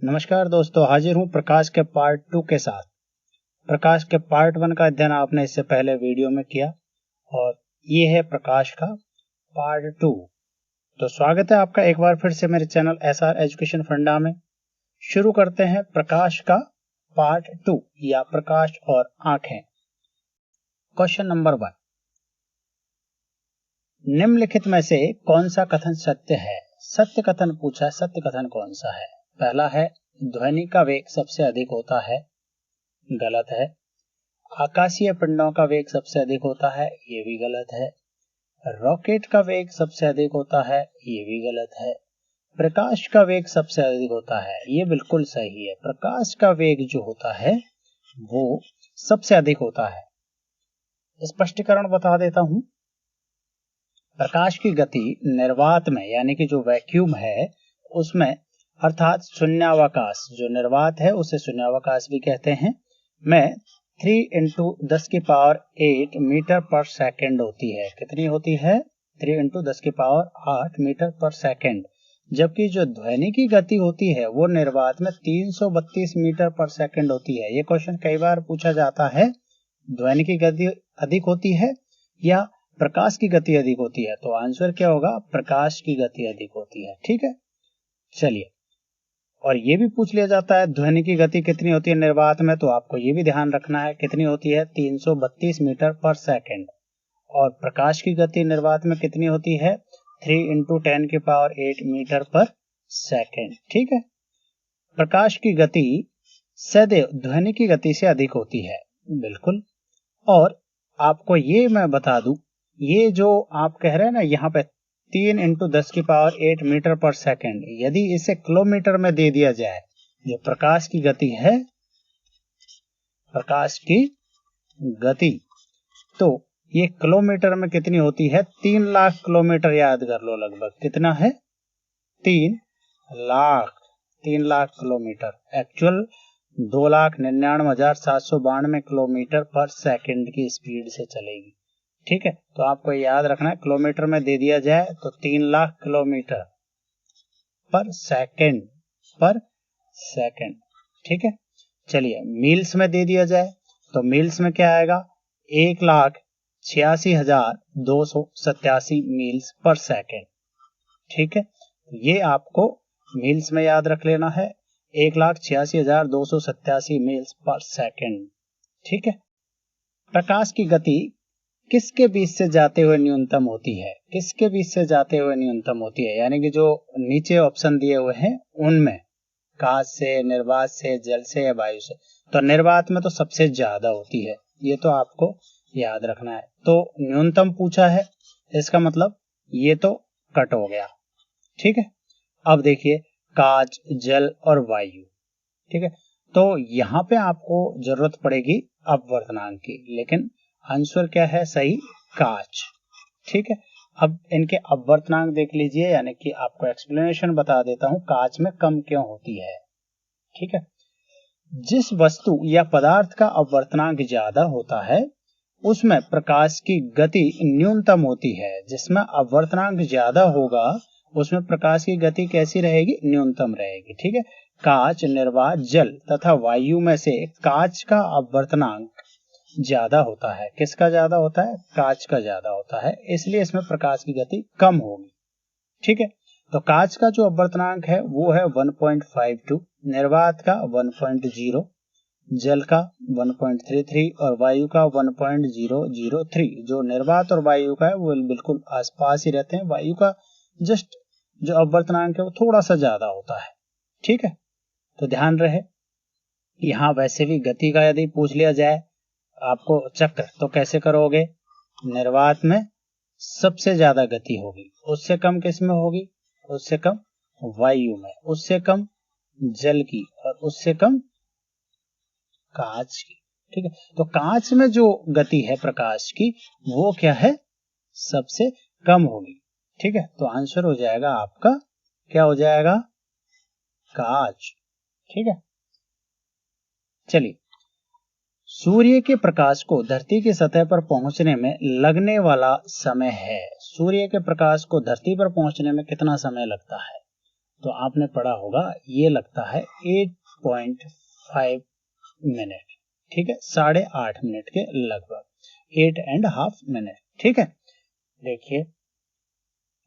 नमस्कार दोस्तों, हाजिर हूं प्रकाश के पार्ट 2 के साथ। प्रकाश के पार्ट 1 का अध्ययन आपने इससे पहले वीडियो में किया और ये है प्रकाश का पार्ट 2। तो स्वागत है आपका एक बार फिर से मेरे चैनल एसआर एजुकेशन फंडा में। शुरू करते हैं प्रकाश का पार्ट 2 या प्रकाश और आंखें। क्वेश्चन नंबर 1, निम्नलिखित में से कौन सा कथन सत्य है? सत्य कथन पूछा, सत्य कथन कौन सा है? पहला है ध्वनि का वेग सबसे अधिक होता है, गलत है। आकाशीय पिंडों का वेग सबसे अधिक होता है, ये भी गलत है। रॉकेट का वेग सबसे अधिक होता है, ये भी गलत है। प्रकाश का वेग सबसे अधिक होता है, ये बिल्कुल सही है। प्रकाश का वेग जो होता है वो सबसे अधिक होता है। स्पष्टीकरण बता देता हूं। प्रकाश की गति निर्वात में यानी कि जो वैक्यूम है उसमें, अर्थात शून्यावकाश, जो निर्वात है उसे शून्यावकाश भी कहते हैं, में 3 × 10⁸ मीटर पर सेकंड होती है। कितनी होती है? 3 × 10⁸ मीटर पर सेकंड। जबकि जो ध्वनि की गति होती है वो निर्वात में 332 मीटर पर सेकंड होती है। ये क्वेश्चन कई बार पूछा जाता है, ध्वनि की गति अधिक होती है या प्रकाश की गति अधिक होती है? तो आंसर क्या होगा? प्रकाश की गति अधिक होती है। ठीक है, चलिए। और ये भी पूछ लिया जाता है ध्वनि की गति कितनी होती है निर्वात में, तो आपको ये भी ध्यान रखना है कितनी होती है? 332 मीटर पर सेकंड। और प्रकाश की गति निर्वात में कितनी होती है? 3 × 10⁸ मीटर पर सेकंड। ठीक है, प्रकाश की गति सदैव ध्वनि की गति से अधिक होती है, बिल्कुल। और आपको ये मैं बता दूं, ये जो आप कह रहे हैं ना यहाँ पे 3 × 10⁸ मीटर पर सेकंड, यदि इसे किलोमीटर में दे दिया जाए, जो प्रकाश की गति है, प्रकाश की गति, तो ये किलोमीटर में कितनी होती है? 3 लाख किलोमीटर। याद कर लो, लगभग कितना है? 3 लाख किलोमीटर। एक्चुअल 2,99,792 किलोमीटर पर सेकंड की स्पीड से चलेगी। ठीक है, तो आपको याद रखना है, किलोमीटर में दे दिया जाए तो 3 लाख किलोमीटर पर सेकंड। ठीक है, चलिए। मील्स में दे दिया जाए तो मील्स में क्या आएगा? 1,86,287 मील्स पर सेकंड। ठीक है, ये आपको मील्स में याद रख लेना है, 1,86,287 मील्स पर सेकंड। ठीक है, प्रकाश की गति किसके बीच से जाते हुए न्यूनतम होती है? किसके बीच से जाते हुए न्यूनतम होती है? यानी कि जो नीचे ऑप्शन दिए हुए हैं उनमें, कांच से, निर्वात से, जल से या वायु से। तो निर्वात में तो सबसे ज्यादा होती है, ये तो आपको याद रखना है। तो न्यूनतम पूछा है, इसका मतलब ये तो कट हो गया। ठीक है, अब देखिए कांच, जल और वायु। ठीक है, तो यहाँ पे आपको जरूरत पड़ेगी अपवर्तनांक की, लेकिन आंसर क्या है सही? कांच। ठीक है, अब इनके अपवर्तनांक देख लीजिए, यानी कि आपको एक्सप्लेनेशन बता देता हूं कांच में कम क्यों होती है। ठीक है, जिस वस्तु या पदार्थ का अपवर्तनांक ज्यादा होता है उसमें प्रकाश की गति न्यूनतम होती है। जिसमें अपवर्तनांक ज्यादा होगा उसमें प्रकाश की गति कैसी रहेगी? न्यूनतम रहेगी। ठीक है, कांच, निर्वात, जल तथा वायु में से कांच का अपवर्तनांक ज्यादा होता है। किसका ज्यादा होता है? कांच का ज्यादा होता है, इसलिए इसमें प्रकाश की गति कम होगी। ठीक है, तो कांच का जो अपवर्तनांक है वो है 1.52, निर्वात का 1.0, जल का 1.33 और वायु का 1.003। जो निर्वात और वायु का है वो बिल्कुल आसपास ही रहते हैं, वायु का जस्ट जो अपवर्तनांक है वो थोड़ा सा ज्यादा होता है। ठीक है, तो ध्यान रहे। यहाँ वैसे भी गति का यदि पूछ लिया जाए आपको चक्र, तो कैसे करोगे? निर्वात में सबसे ज्यादा गति होगी, उससे कम किस में होगी? उससे कम वायु में, उससे कम जल की और उससे कम कांच की। ठीक है, तो कांच में जो गति है प्रकाश की वो क्या है? सबसे कम होगी। ठीक है, तो आंसर हो जाएगा आपका, क्या हो जाएगा? कांच। ठीक है, चलिए। सूर्य के प्रकाश को धरती की सतह पर पहुंचने में लगने वाला समय है। सूर्य के प्रकाश को धरती पर पहुंचने में कितना समय लगता है? तो आपने पढ़ा होगा ये लगता है 8.5 मिनट, ठीक है, 8.5 मिनट के लगभग, 8.5 मिनट, ठीक है। देखिए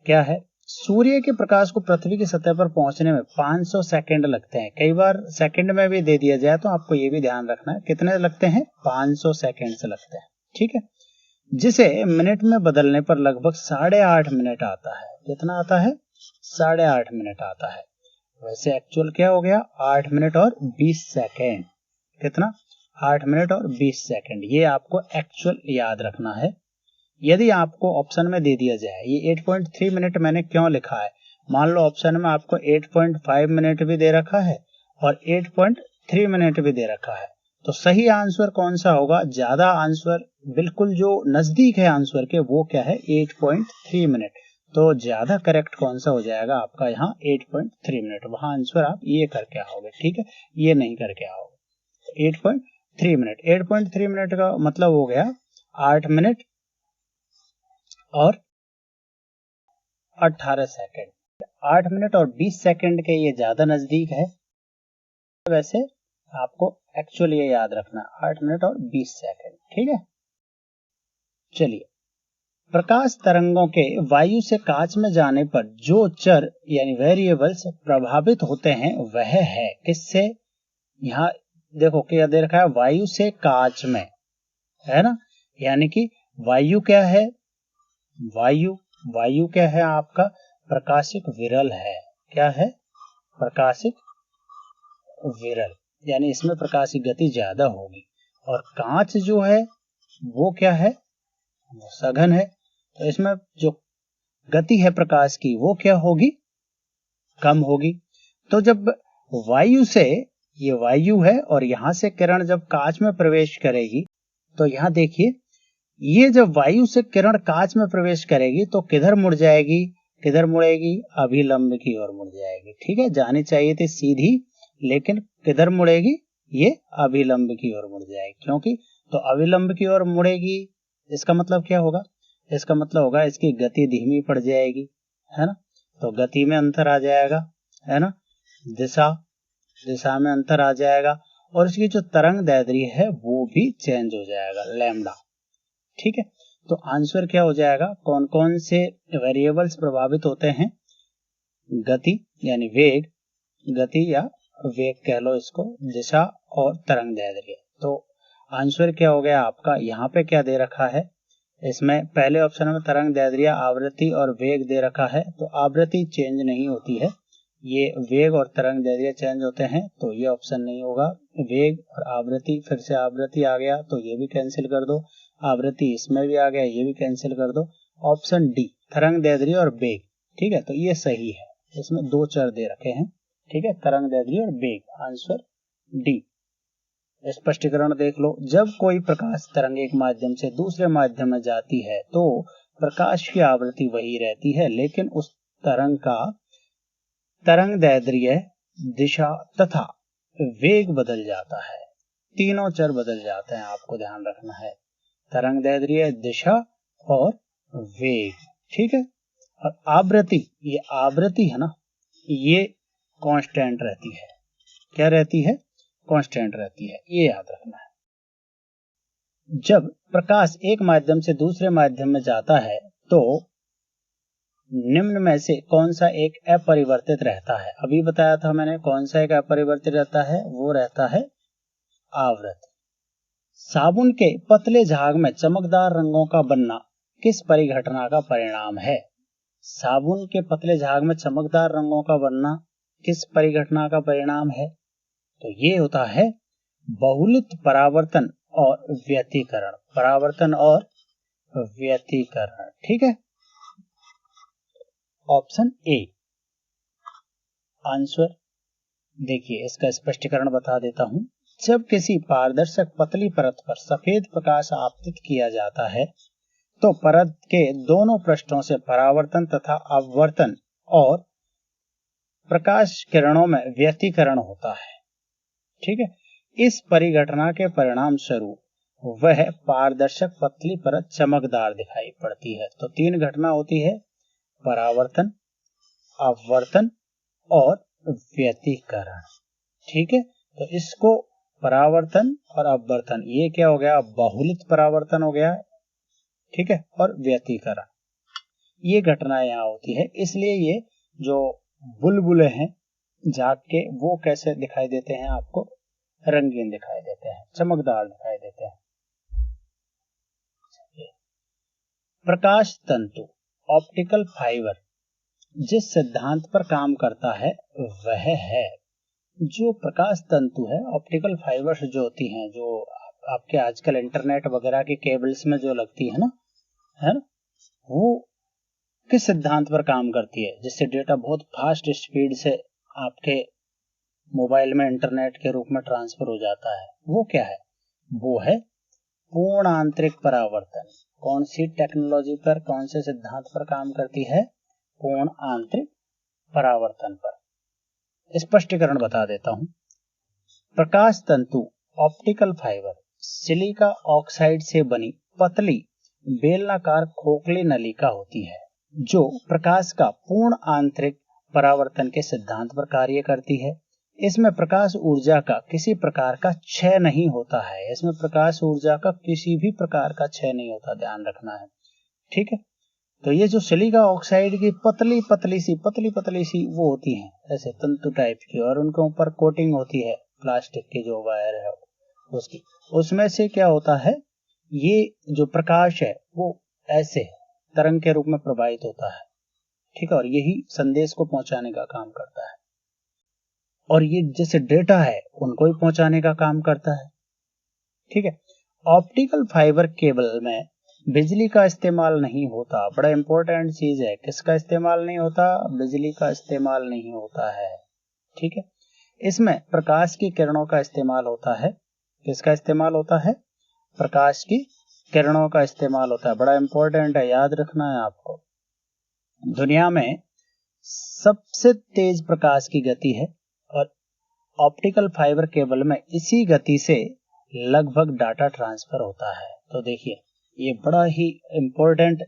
क्या है, सूर्य के प्रकाश को पृथ्वी की सतह पर पहुंचने में 500 सेकंड लगते हैं। कई बार सेकंड में भी दे दिया जाए तो आपको ये भी ध्यान रखना है कितने लगते हैं, 500 सेकंड से लगते हैं, ठीक है, जिसे मिनट में बदलने पर लगभग 8.5 मिनट आता है। कितना आता है, 8.5 मिनट आता है। वैसे एक्चुअल क्या हो गया, 8 मिनट और 20 सेकेंड। कितना, 8 मिनट और 20 सेकेंड, ये आपको एक्चुअल याद रखना है। यदि आपको ऑप्शन में दे दिया जाए, ये 8.3 मिनट मैंने क्यों लिखा है, मान लो ऑप्शन में आपको 8.5 मिनट भी दे रखा है और 8.3 मिनट भी दे रखा है, तो सही आंसर कौन सा होगा, ज्यादा आंसर बिल्कुल जो नजदीक है आंसर के वो क्या है, 8.3 मिनट। तो ज्यादा करेक्ट कौन सा हो जाएगा आपका यहाँ 8.3 मिनट, वहां आंसर आप ये करके आओगे, ठीक है, ये नहीं करके आओगे। 8.3 मिनट, 8.3 मिनट का मतलब हो गया 8 मिनट और 18 सेकंड। 8 मिनट और 20 सेकंड के ये ज्यादा नजदीक है, वैसे आपको एक्चुअली ये याद रखना 8 मिनट और 20 सेकंड, ठीक है। चलिए, प्रकाश तरंगों के वायु से कांच में जाने पर जो चर यानी वेरिएबल्स प्रभावित होते हैं वह है किससे, यहाँ देखो क्या दे रखा है, वायु से कांच में, है ना, यानी कि वायु क्या है, वायु क्या है आपका, प्रकाशिक विरल है। क्या है, प्रकाशिक विरल, यानी इसमें प्रकाश की गति ज्यादा होगी। और कांच जो है वो क्या है, वो सघन है, तो इसमें जो गति है प्रकाश की वो क्या होगी, कम होगी। तो जब वायु से, ये वायु है और यहां से किरण जब कांच में प्रवेश करेगी, तो यहां देखिए, ये जब वायु से किरण कांच में प्रवेश करेगी तो किधर मुड़ जाएगी, किधर मुड़ेगी, अभिलंब की ओर मुड़ जाएगी, ठीक है, जानी चाहिए थी सीधी, लेकिन किधर मुड़ेगी, ये अभिलंब की ओर मुड़ जाएगी। क्योंकि तो अभिलंब की ओर मुड़ेगी, इसका मतलब क्या होगा, इसका मतलब होगा इसकी गति धीमी पड़ जाएगी, है ना, तो गति में अंतर आ जाएगा, है ना, दिशा में अंतर आ जाएगा, और इसकी जो तरंग दैर्ध्य है वो भी चेंज हो जाएगा, लैम्डा, ठीक है। तो आंसर क्या हो जाएगा, कौन कौन से वेरिएबल्स प्रभावित होते हैं, गति यानी वेग, गति या वेग कह लो इसको, दिशा और तरंग दैर्ध्य। तो आंसर क्या हो गया आपका, यहाँ पे क्या दे रखा है, इसमें पहले ऑप्शन में तरंग दैर्ध्य, आवृत्ति और वेग दे रखा है, तो आवृत्ति चेंज नहीं होती है, ये वेग और तरंग दैर्ध्य चेंज होते हैं, तो ये ऑप्शन नहीं होगा। वेग और आवृत्ति, फिर से आवृत्ति आ गया तो ये भी कैंसिल कर दो, आवृत्ति इसमें भी आ गया, ये भी कैंसिल कर दो। ऑप्शन डी, तरंग दैर्ध्य और वेग, ठीक है, तो ये सही है, इसमें दो चर दे रखे हैं, ठीक है, तरंग दैर्ध्य और वेग, आंसर डी। स्पष्टीकरण देख लो, जब कोई प्रकाश तरंग एक माध्यम से दूसरे माध्यम में जाती है तो प्रकाश की आवृत्ति वही रहती है, लेकिन उस तरंग का तरंग दैर्ध्य, दिशा तथा वेग बदल जाता है। तीनों चर बदल जाते हैं, आपको ध्यान रखना है, तरंग दैर्ध्य, दिशा और वेग, ठीक है। और आवृत्ति, ये आवृत्ति है ना, ये कांस्टेंट रहती है, क्या रहती है, कांस्टेंट रहती है, ये याद रखना है। जब प्रकाश एक माध्यम से दूसरे माध्यम में जाता है तो निम्न में से कौन सा एक अपरिवर्तित रहता है, अभी बताया था मैंने कौन सा एक अपरिवर्तित रहता है, वो रहता है आवृत्ति। साबुन के पतले झाग में चमकदार रंगों का बनना किस परिघटना का परिणाम है, साबुन के पतले झाग में चमकदार रंगों का बनना किस परिघटना का परिणाम है, तो ये होता है बहुलित परावर्तन और व्यतिकरण, परावर्तन और व्यतिकरण, ठीक है, ऑप्शन ए आंसर। देखिए इसका स्पष्टीकरण बता देता हूं, जब किसी पारदर्शक पतली परत पर सफेद प्रकाश आपतित किया जाता है तो परत के दोनों पृष्ठों से परावर्तन तथा अपवर्तन और प्रकाश किरणों में व्यतिकरण होता है, ठीक है। इस परिघटना के परिणाम स्वरूप वह पारदर्शक पतली परत चमकदार दिखाई पड़ती है। तो तीन घटना होती है, परावर्तन, अपवर्तन और व्यतिकरण। ठीक है, तो इसको परावर्तन और अपवर्तन, ये क्या हो गया, बहुलित परावर्तन हो गया। ठीक है, और व्यतिकरण, ये घटना यहाँ होती है। इसलिए ये जो बुलबुले हैं झाग के, वो कैसे दिखाई देते हैं आपको, रंगीन दिखाई देते हैं, चमकदार दिखाई देते हैं। प्रकाश तंतु, ऑप्टिकल फाइबर, जिस सिद्धांत पर काम करता है वह है, जो प्रकाश तंतु है, ऑप्टिकल फाइबर्स जो होती हैं, जो आपके आजकल इंटरनेट वगैरह के केबल्स में जो लगती है ना, वो किस सिद्धांत पर काम करती है, जिससे डेटा बहुत फास्ट स्पीड से आपके मोबाइल में इंटरनेट के रूप में ट्रांसफर हो जाता है, वो क्या है, वो है पूर्ण आंतरिक परावर्तन। कौन सी टेक्नोलॉजी पर, कौन से सिद्धांत पर काम करती है, पूर्ण आंतरिक परावर्तन पर। स्पष्टीकरण बता देता हूं। प्रकाश तंतु, ऑप्टिकल फाइबर, सिलिका ऑक्साइड से बनी पतली बेलनाकार खोखली नलिका होती है, जो प्रकाश का पूर्ण आंतरिक परावर्तन के सिद्धांत पर कार्य करती है। इसमें प्रकाश ऊर्जा का किसी प्रकार का क्षय नहीं होता है, इसमें प्रकाश ऊर्जा का किसी भी प्रकार का क्षय नहीं होता, ध्यान रखना है। ठीक है, तो ये जो सिलिका ऑक्साइड की पतली पतली सी वो होती हैं ऐसे तंतु टाइप की, और उनके ऊपर कोटिंग होती है प्लास्टिक की जो वायर है उसकी, उसमें से क्या होता है, ये जो प्रकाश है वो ऐसे तरंग के रूप में प्रवाहित होता है। ठीक है, और यही संदेश को पहुंचाने का काम करता है, और ये जैसे डेटा है उनको भी पहुंचाने का काम करता है। ठीक है, ऑप्टिकल फाइबर केबल में बिजली का इस्तेमाल नहीं होता, बड़ा इंपॉर्टेंट चीज है, किसका इस्तेमाल नहीं होता, बिजली का इस्तेमाल नहीं होता है। ठीक है, इसमें प्रकाश की किरणों का इस्तेमाल होता है, किसका इस्तेमाल होता है, प्रकाश की किरणों का इस्तेमाल होता है, बड़ा इंपॉर्टेंट है, याद रखना है आपको। दुनिया में सबसे तेज प्रकाश की गति है, और ऑप्टिकल फाइबर केबल में इसी गति से लगभग डाटा ट्रांसफर होता है। तो देखिए, ये बड़ा ही इंपॉर्टेंट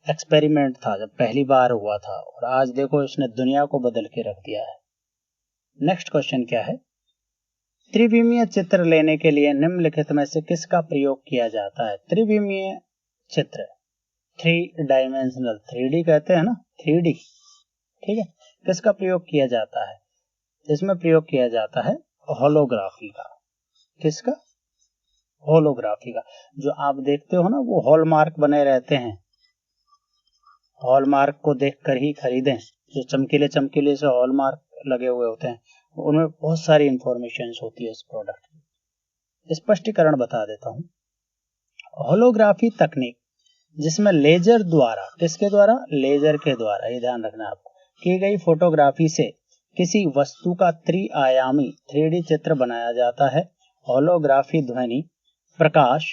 एक्सपेरिमेंट था जब पहली बार हुआ था, और आज देखो इसने दुनिया को बदल के रख दिया है। नेक्स्ट क्वेश्चन क्या है, त्रिविमीय चित्र लेने के लिए निम्नलिखित में से किसका प्रयोग किया जाता है। त्रिविमीय चित्र, 3 डायमेंशनल, 3D कहते हैं ना, 3D। ठीक है, किसका प्रयोग किया जाता है, इसमें प्रयोग किया जाता है होलोग्राफी का। किसका, होलोग्राफी का। जो आप देखते हो ना, वो हॉलमार्क बने रहते हैं, हॉलमार्क को देखकर ही खरीदें, जो चमकीले चमकीले से हॉलमार्क लगे हुए होते हैं, उनमें बहुत सारी इंफॉर्मेशन होती है उस प्रोडक्ट की। स्पष्टीकरण बता देता हूं। होलोग्राफी तकनीक, जिसमें लेजर द्वारा, किसके द्वारा, लेजर के द्वारा, ये ध्यान रखना आपको, की गई फोटोग्राफी से किसी वस्तु का त्रिआयामी 3D चित्र बनाया जाता है। होलोग्राफी ध्वनि, प्रकाश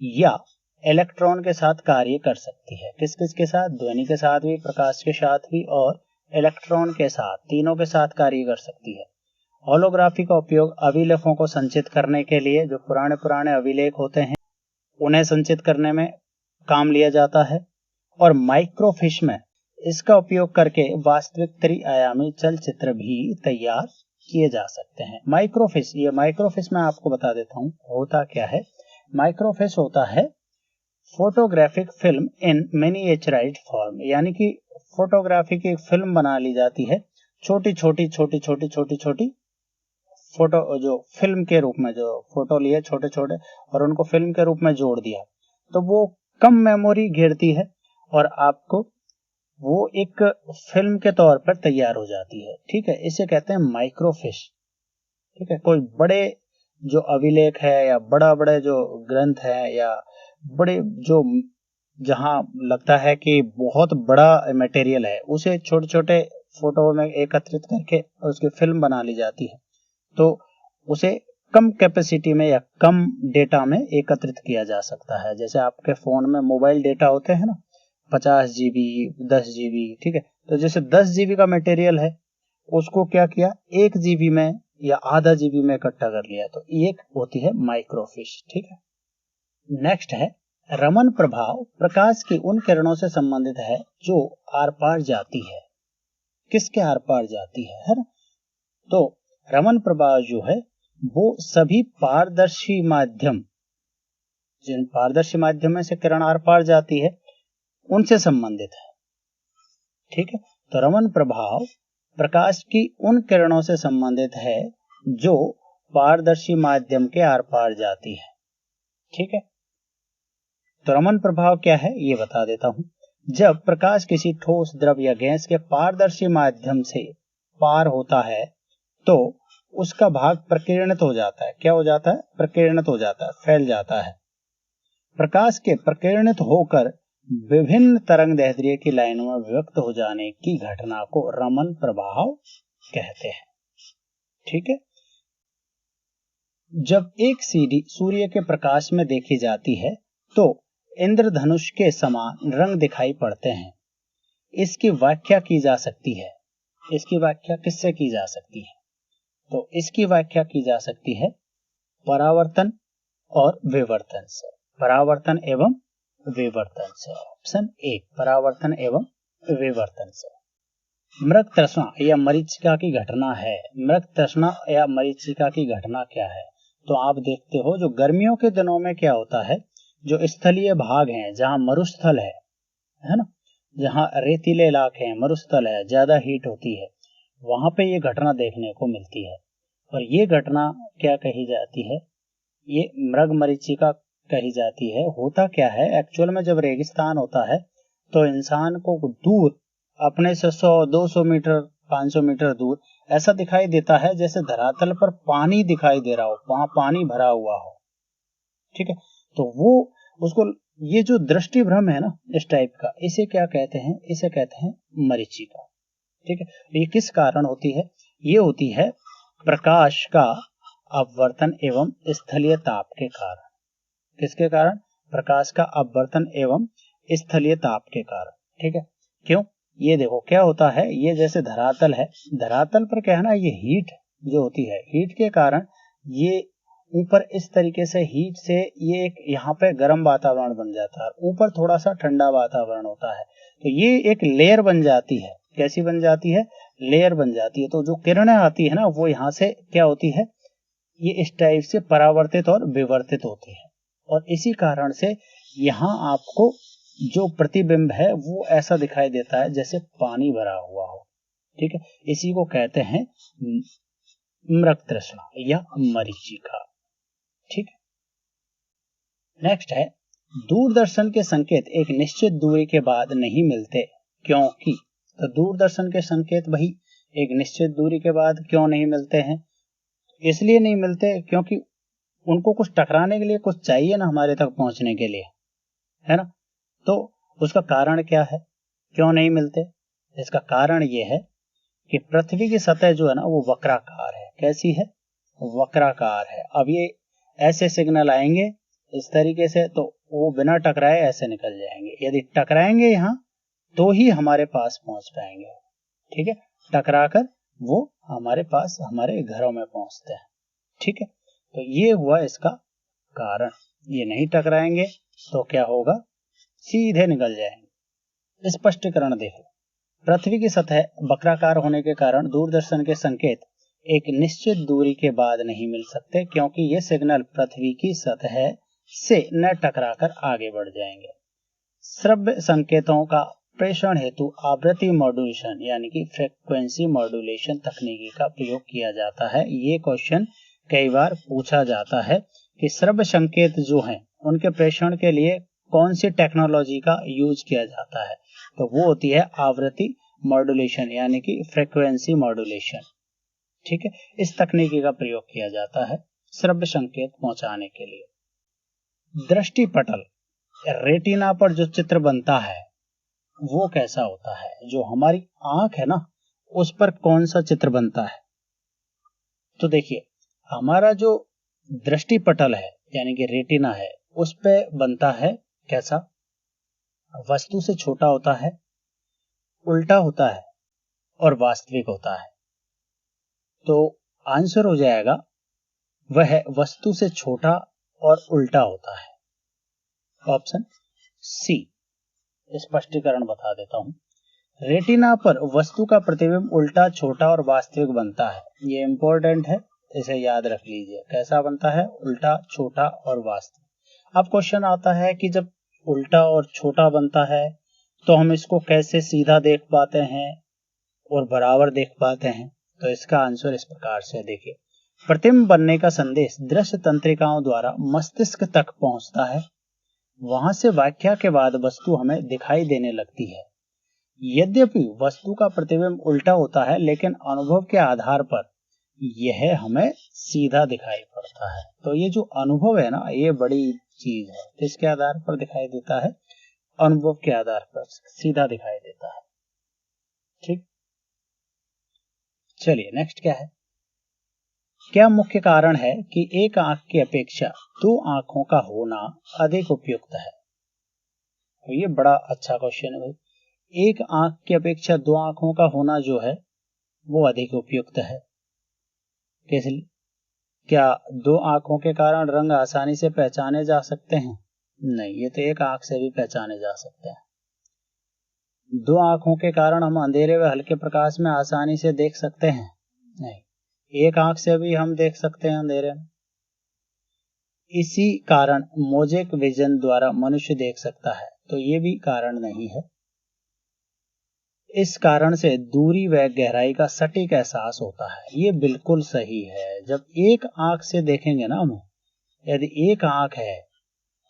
या इलेक्ट्रॉन के साथ कार्य कर सकती है। किस किस के साथ, ध्वनि के साथ भी, प्रकाश के साथ भी, और इलेक्ट्रॉन के साथ, तीनों के साथ कार्य कर सकती है। होलोग्राफी का उपयोग अभिलेखों को संचित करने के लिए, जो पुराने पुराने अभिलेख होते हैं उन्हें संचित करने में काम लिया जाता है, और माइक्रोफिश में इसका उपयोग करके वास्तविक त्रिआयामी चलचित्र भी तैयार किए जा सकते हैं। माइक्रोफिश, ये माइक्रोफिश मैं आपको बता देता हूं होता क्या है। माइक्रोफिश होता है photographic film in miniaturised form, यानी कि फोटोग्राफी की फिल्म बना ली जाती है, छोटी छोटी फोटो, जो फिल्म के रूप में जो फोटो लिए छोटे छोटे, और उनको फिल्म के रूप में जोड़ दिया, तो वो कम मेमोरी घेरती है और आपको वो एक फिल्म के तौर पर तैयार हो जाती है। ठीक है, इसे कहते हैं माइक्रोफिश। ठीक है, कोई बड़े जो अभिलेख है, या बड़ा बड़े जो ग्रंथ है, या बड़े जो जहां लगता है कि बहुत बड़ा मटेरियल है, उसे छोटे छोटे फोटो में एकत्रित करके उसकी फिल्म बना ली जाती है, तो उसे कम कैपेसिटी में या कम डेटा में एकत्रित किया जा सकता है। जैसे आपके फोन में मोबाइल डेटा होते हैं ना, 50 GB, 10 GB। ठीक है, तो जैसे 10 GB का मटेरियल है, उसको क्या किया, 1 GB में या आधा GB में इकट्ठा कर लिया, तो एक होती है माइक्रोफिश। ठीक है, नेक्स्ट है रमन प्रभाव, प्रकाश की उन किरणों से संबंधित है जो आर पार जाती है। किसके आर पार जाती है ना। तो रमन प्रभा जो है वो सभी पारदर्शी माध्यम, जिन पारदर्शी माध्यम में से किरण आर पार जाती है उनसे संबंधित है। ठीक है, तो रमन प्रभाव प्रकाश की उन किरणों से संबंधित है जो पारदर्शी माध्यम के आर पार जाती है। ठीक है, तो रमन प्रभाव क्या है ये बता देता हूं। जब प्रकाश किसी ठोस, द्रव या गैस के पारदर्शी माध्यम से पार होता है तो उसका भाग प्रकीर्णित हो जाता है। क्या हो जाता है? प्रकीर्णित हो जाता है, फैल जाता है। प्रकाश के प्रकीर्णित होकर विभिन्न तरंगदैर्ध्य की लाइनों में विभक्त हो जाने की घटना को रमन प्रभाव कहते हैं। ठीक है, जब एक सीढ़ी सूर्य के प्रकाश में देखी जाती है तो इंद्रधनुष के समान रंग दिखाई पड़ते हैं। इसकी व्याख्या की जा सकती है। इसकी व्याख्या किससे की जा सकती है? तो इसकी व्याख्या की जा सकती है परावर्तन और विवर्तन से। परावर्तन एवं विवर्तन से। ऑप्शन ए, परावर्तन एवं विवर्तन से। मृग तृष्णा या मरीचिका की घटना है। मृग तृष्णा या मरीचिका की घटना क्या है? तो आप देखते हो जो गर्मियों के दिनों में क्या होता है, जो स्थलीय भाग हैं जहां मरुस्थल है ना, जहां रेतीले इलाके हैं, मरुस्थल है, ज्यादा हीट होती है, वहां पे ये घटना देखने को मिलती है। और ये घटना क्या कही जाती है? ये मृग मरीचिका कही जाती है। होता क्या है एक्चुअल में, जब रेगिस्तान होता है तो इंसान को दूर अपने से 100-200 मीटर 500 मीटर दूर ऐसा दिखाई देता है जैसे धरातल पर पानी दिखाई दे रहा हो, वहां पानी भरा हुआ हो। ठीक है, तो वो उसको, ये जो दृष्टि भ्रम है ना इस टाइप का, इसे क्या कहते हैं? इसे कहते हैं मरीचिका। ठीक है, ये किस कारण होती है? ये होती है प्रकाश का अपवर्तन एवं स्थलीय ताप के कारण। किसके कारण? प्रकाश का अपवर्तन एवं स्थलीय ताप के कारण। ठीक है, क्यों? ये देखो क्या होता है, ये जैसे धरातल है, धरातल पर क्या है ना, ये हीट जो होती है, हीट के कारण ये ऊपर इस तरीके से हीट से ये एक यहाँ पे गर्म वातावरण बन जाता है, ऊपर थोड़ा सा ठंडा वातावरण होता है, तो ये एक लेयर बन जाती है। कैसी बन जाती है? लेयर बन जाती है। तो जो किरणें आती है ना वो यहाँ से क्या होती है, ये इस टाइप से परावर्तित और विवर्तित होती है। और इसी कारण से यहाँ आपको जो प्रतिबिंब है वो ऐसा दिखाई देता है जैसे पानी भरा हुआ हो। ठीक है, इसी को कहते हैं मृग तृष्णा या मरीचिका। ठीक है, नेक्स्ट है दूरदर्शन के संकेत एक निश्चित दूरी के बाद नहीं मिलते क्योंकि। तो दूरदर्शन के संकेत भाई एक निश्चित दूरी के बाद क्यों नहीं मिलते हैं? इसलिए नहीं मिलते क्योंकि उनको कुछ टकराने के लिए कुछ चाहिए ना हमारे तक पहुंचने के लिए, है ना। तो उसका कारण क्या है, क्यों नहीं मिलते? इसका कारण ये है कि पृथ्वी की सतह जो है ना वो वक्राकार है। कैसी है? वक्राकार है। अब ये ऐसे सिग्नल आएंगे इस तरीके से तो वो बिना टकराए ऐसे निकल जाएंगे। यदि टकराएंगे यहाँ तो ही हमारे पास पहुंच पाएंगे। ठीक है, टकराकर वो हमारे पास हमारे घरों में पहुंचते हैं। ठीक है, तो ये हुआ इसका कारण। ये नहीं टकराएंगे तो क्या होगा, सीधे निकल जाएंगे। स्पष्टीकरण देखो, पृथ्वी की सतह वक्राकार होने के कारण दूरदर्शन के संकेत एक निश्चित दूरी के बाद नहीं मिल सकते क्योंकि ये सिग्नल पृथ्वी की सतह से न टकराकर आगे बढ़ जाएंगे। श्रव्य संकेतों का प्रेषण हेतु आवृत्ति मॉड्यूलेशन यानी कि फ्रीक्वेंसी मॉड्यूलेशन तकनीकी का प्रयोग किया जाता है। ये क्वेश्चन कई बार पूछा जाता है कि श्रव्य संकेत जो हैं उनके प्रेषण के लिए कौन सी टेक्नोलॉजी का यूज किया जाता है? तो वो होती है आवृत्ति मॉड्यूलेशन यानी कि फ्रीक्वेंसी मॉड्यूलेशन। ठीक है, इस तकनीकी का प्रयोग किया जाता है श्रव्य संकेत पहुंचाने के लिए। दृष्टिपटल रेटिना पर जो चित्र बनता है वो कैसा होता है? जो हमारी आंख है ना उस पर कौन सा चित्र बनता है? तो देखिए, हमारा जो दृष्टिपटल है यानी कि रेटिना है उस पे बनता है कैसा? वस्तु से छोटा होता है, उल्टा होता है और वास्तविक होता है। तो आंसर हो जाएगा वह वस्तु से छोटा और उल्टा होता है। Option C. स्पष्टीकरण बता देता हूं। रेटिना पर वस्तु का प्रतिबिंब उल्टा, छोटा और वास्तविक बनता है। ये इंपॉर्टेंट है, इसे याद रख लीजिए। कैसा बनता है? उल्टा, छोटा और वास्तविक। अब क्वेश्चन आता है कि जब उल्टा और छोटा बनता है तो हम इसको कैसे सीधा देख पाते हैं और बराबर देख पाते हैं? तो इसका आंसर इस प्रकार से देखिए। प्रतिबिंब बनने का संदेश दृश्य तंत्रिकाओं द्वारा मस्तिष्क तक पहुंचता है। वहां से व्याख्या के बाद वस्तु हमें दिखाई देने लगती है। यद्यपि वस्तु का प्रतिबिंब उल्टा होता है, लेकिन अनुभव के आधार पर यह हमें सीधा दिखाई पड़ता है। तो ये जो अनुभव है ना, ये बड़ी चीज है। किसके आधार पर दिखाई देता है? अनुभव के आधार पर सीधा दिखाई देता है। ठीक, चलिए नेक्स्ट क्या है? क्या मुख्य कारण है कि एक आंख की अपेक्षा दो आंखों का होना अधिक उपयुक्त है? तो ये बड़ा अच्छा क्वेश्चन है भाई। एक आंख की अपेक्षा दो आंखों का होना जो है वो अधिक उपयुक्त है। कैसे? क्या दो आंखों के कारण रंग आसानी से पहचाने जा सकते हैं? नहीं, ये तो एक आंख से भी पहचाने जा सकते हैं। दो आंखों के कारण हम अंधेरे व हल्के प्रकाश में आसानी से देख सकते हैं? नहीं, एक आंख से भी हम देख सकते हैं अंधेरे में। इसी कारण मोजेक विजन द्वारा मनुष्य देख सकता है, तो ये भी कारण नहीं है। इस कारण से दूरी व गहराई का सटीक एहसास होता है। ये बिल्कुल सही है। जब एक आंख से देखेंगे ना हम, यदि एक आंख है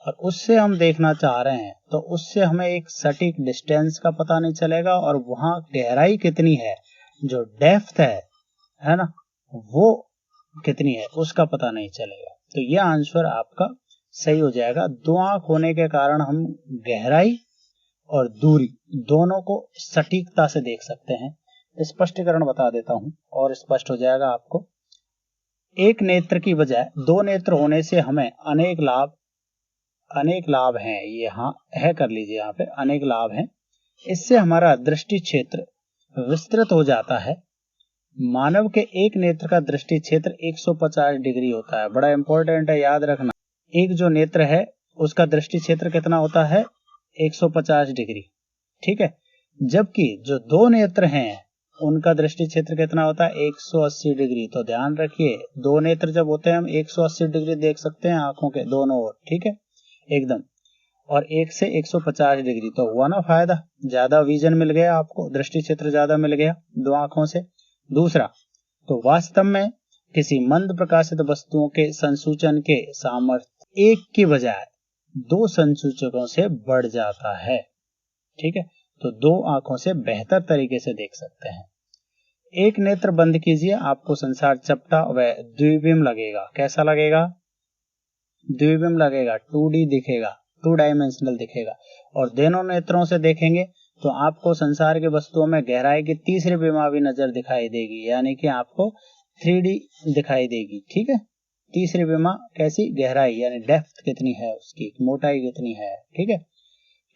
और उससे हम देखना चाह रहे हैं तो उससे हमें एक सटीक डिस्टेंस का पता नहीं चलेगा, और वहां गहराई कितनी है, जो डेप्थ है ना, वो कितनी है उसका पता नहीं चलेगा। तो यह आंसर आपका सही हो जाएगा। दो आंख होने के कारण हम गहराई और दूरी दोनों को सटीकता से देख सकते हैं। स्पष्टीकरण बता देता हूं और स्पष्ट हो जाएगा आपको। एक नेत्र की बजाय दो नेत्र होने से हमें अनेक लाभ हैं। ये हाँ है, कर लीजिए यहाँ पे, अनेक लाभ हैं। इससे हमारा दृष्टि क्षेत्र विस्तृत हो जाता है। मानव के एक नेत्र का दृष्टि क्षेत्र 150 डिग्री होता है। बड़ा इंपॉर्टेंट है, याद रखना। एक जो नेत्र है उसका दृष्टि क्षेत्र कितना होता है? 150 डिग्री। ठीक है, जबकि जो दो नेत्र हैं उनका दृष्टि क्षेत्र कितना होता है? 180 डिग्री। तो ध्यान रखिए, दो नेत्र जब होते हैं हम 180 डिग्री देख सकते हैं आंखों के दोनों ओर। ठीक है, एकदम। और एक से 150 डिग्री, तो हुआ ना फायदा, ज्यादा विजन मिल गया आपको, दृष्टि क्षेत्र ज्यादा मिल गया दो आंखों से। दूसरा, तो वास्तव में किसी मंद प्रकाशित वस्तुओं के संसूचन के सामर्थ्य एक की बजाय दो संसूचकों से बढ़ जाता है। ठीक है, तो दो आंखों से बेहतर तरीके से देख सकते हैं। एक नेत्र बंद कीजिए, आपको संसार चपटा व द्विबिंब लगेगा। कैसा लगेगा? द्विबिंब लगेगा, 2D दिखेगा, 2 डायमेंशनल दिखेगा। और दोनों नेत्रों से देखेंगे तो आपको संसार की वस्तुओं में गहराई की तीसरी विमावी नजर दिखाई देगी, यानी कि आपको 3D दिखाई देगी। ठीक है, तीसरी विमा कैसी? गहराई, यानी डेप्थ कितनी है उसकी, मोटाई कितनी है। ठीक है,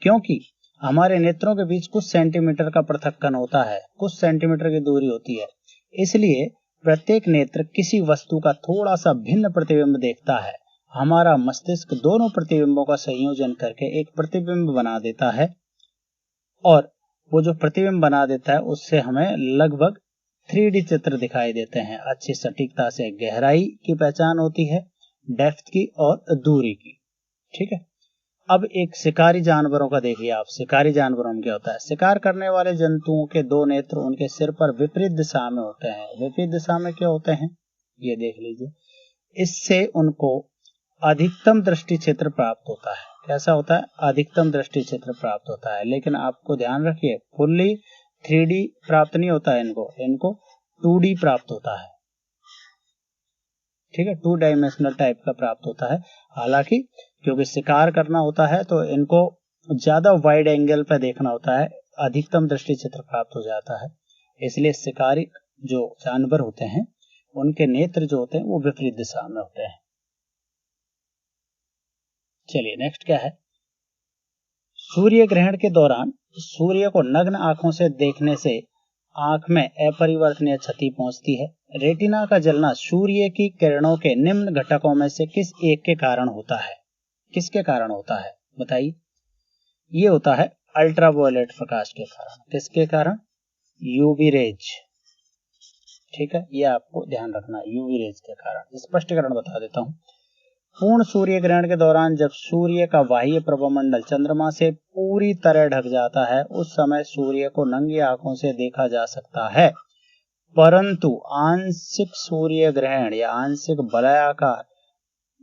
क्योंकि हमारे नेत्रों के बीच कुछ सेंटीमीटर का पृथक्कन होता है, कुछ सेंटीमीटर की दूरी होती है, इसलिए प्रत्येक नेत्र किसी वस्तु का थोड़ा सा भिन्न प्रतिबिंब देखता है। हमारा मस्तिष्क दोनों प्रतिबिंबों का संयोजन करके एक प्रतिबिंब बना देता है, और वो जो प्रतिबिंब बना देता है उससे हमें लगभग 3D चित्र दिखाई देते हैं। अच्छी सटीकता से गहराई की पहचान होती है, डेप्थ की और दूरी की। ठीक है, अब एक शिकारी जानवरों का देखिए आप। शिकारी जानवरों में क्या होता है? शिकार करने वाले जंतुओं के दो नेत्र उनके सिर पर विपरीत दिशा में होते हैं। विपरीत दिशा में क्या होते हैं? ये देख लीजिए। इससे उनको अधिकतम दृष्टि क्षेत्र प्राप्त होता है। कैसा होता है? अधिकतम दृष्टि क्षेत्र प्राप्त होता है। लेकिन आपको ध्यान रखिए, फुल्ली 3D प्राप्त नहीं होता है, इनको 2D प्राप्त होता है। ठीक है, 2 डायमेंशनल टाइप का प्राप्त होता है। हालांकि क्योंकि शिकार करना होता है तो इनको ज्यादा वाइड एंगल पर देखना होता है, अधिकतम दृष्टि क्षेत्र प्राप्त हो जाता है। इसलिए शिकारी जो जानवर होते हैं उनके नेत्र जो होते हैं वो विपरीत दिशा में होते हैं। चलिए नेक्स्ट क्या है? सूर्य ग्रहण के दौरान सूर्य को नग्न आंखों से देखने से आंख में अपरिवर्तनीय क्षति पहुंचती है। रेटिना का जलना सूर्य की किरणों के निम्न घटकों में से किस एक के कारण होता है? किसके कारण होता है बताइए? ये होता है अल्ट्रावायलेट प्रकाश के कारण। किसके कारण? UV rays. ठीक है, ये आपको ध्यान रखना है, यूवी रेज के कारण। स्पष्टीकरण बता देता हूं। पूर्ण सूर्य ग्रहण के दौरान जब सूर्य का बाह्य प्रभामंडल चंद्रमा से पूरी तरह ढक जाता है, उस समय सूर्य को नंगी आंखों से देखा जा सकता है। परंतु आंशिक सूर्य ग्रहण या आंशिक वलयाकार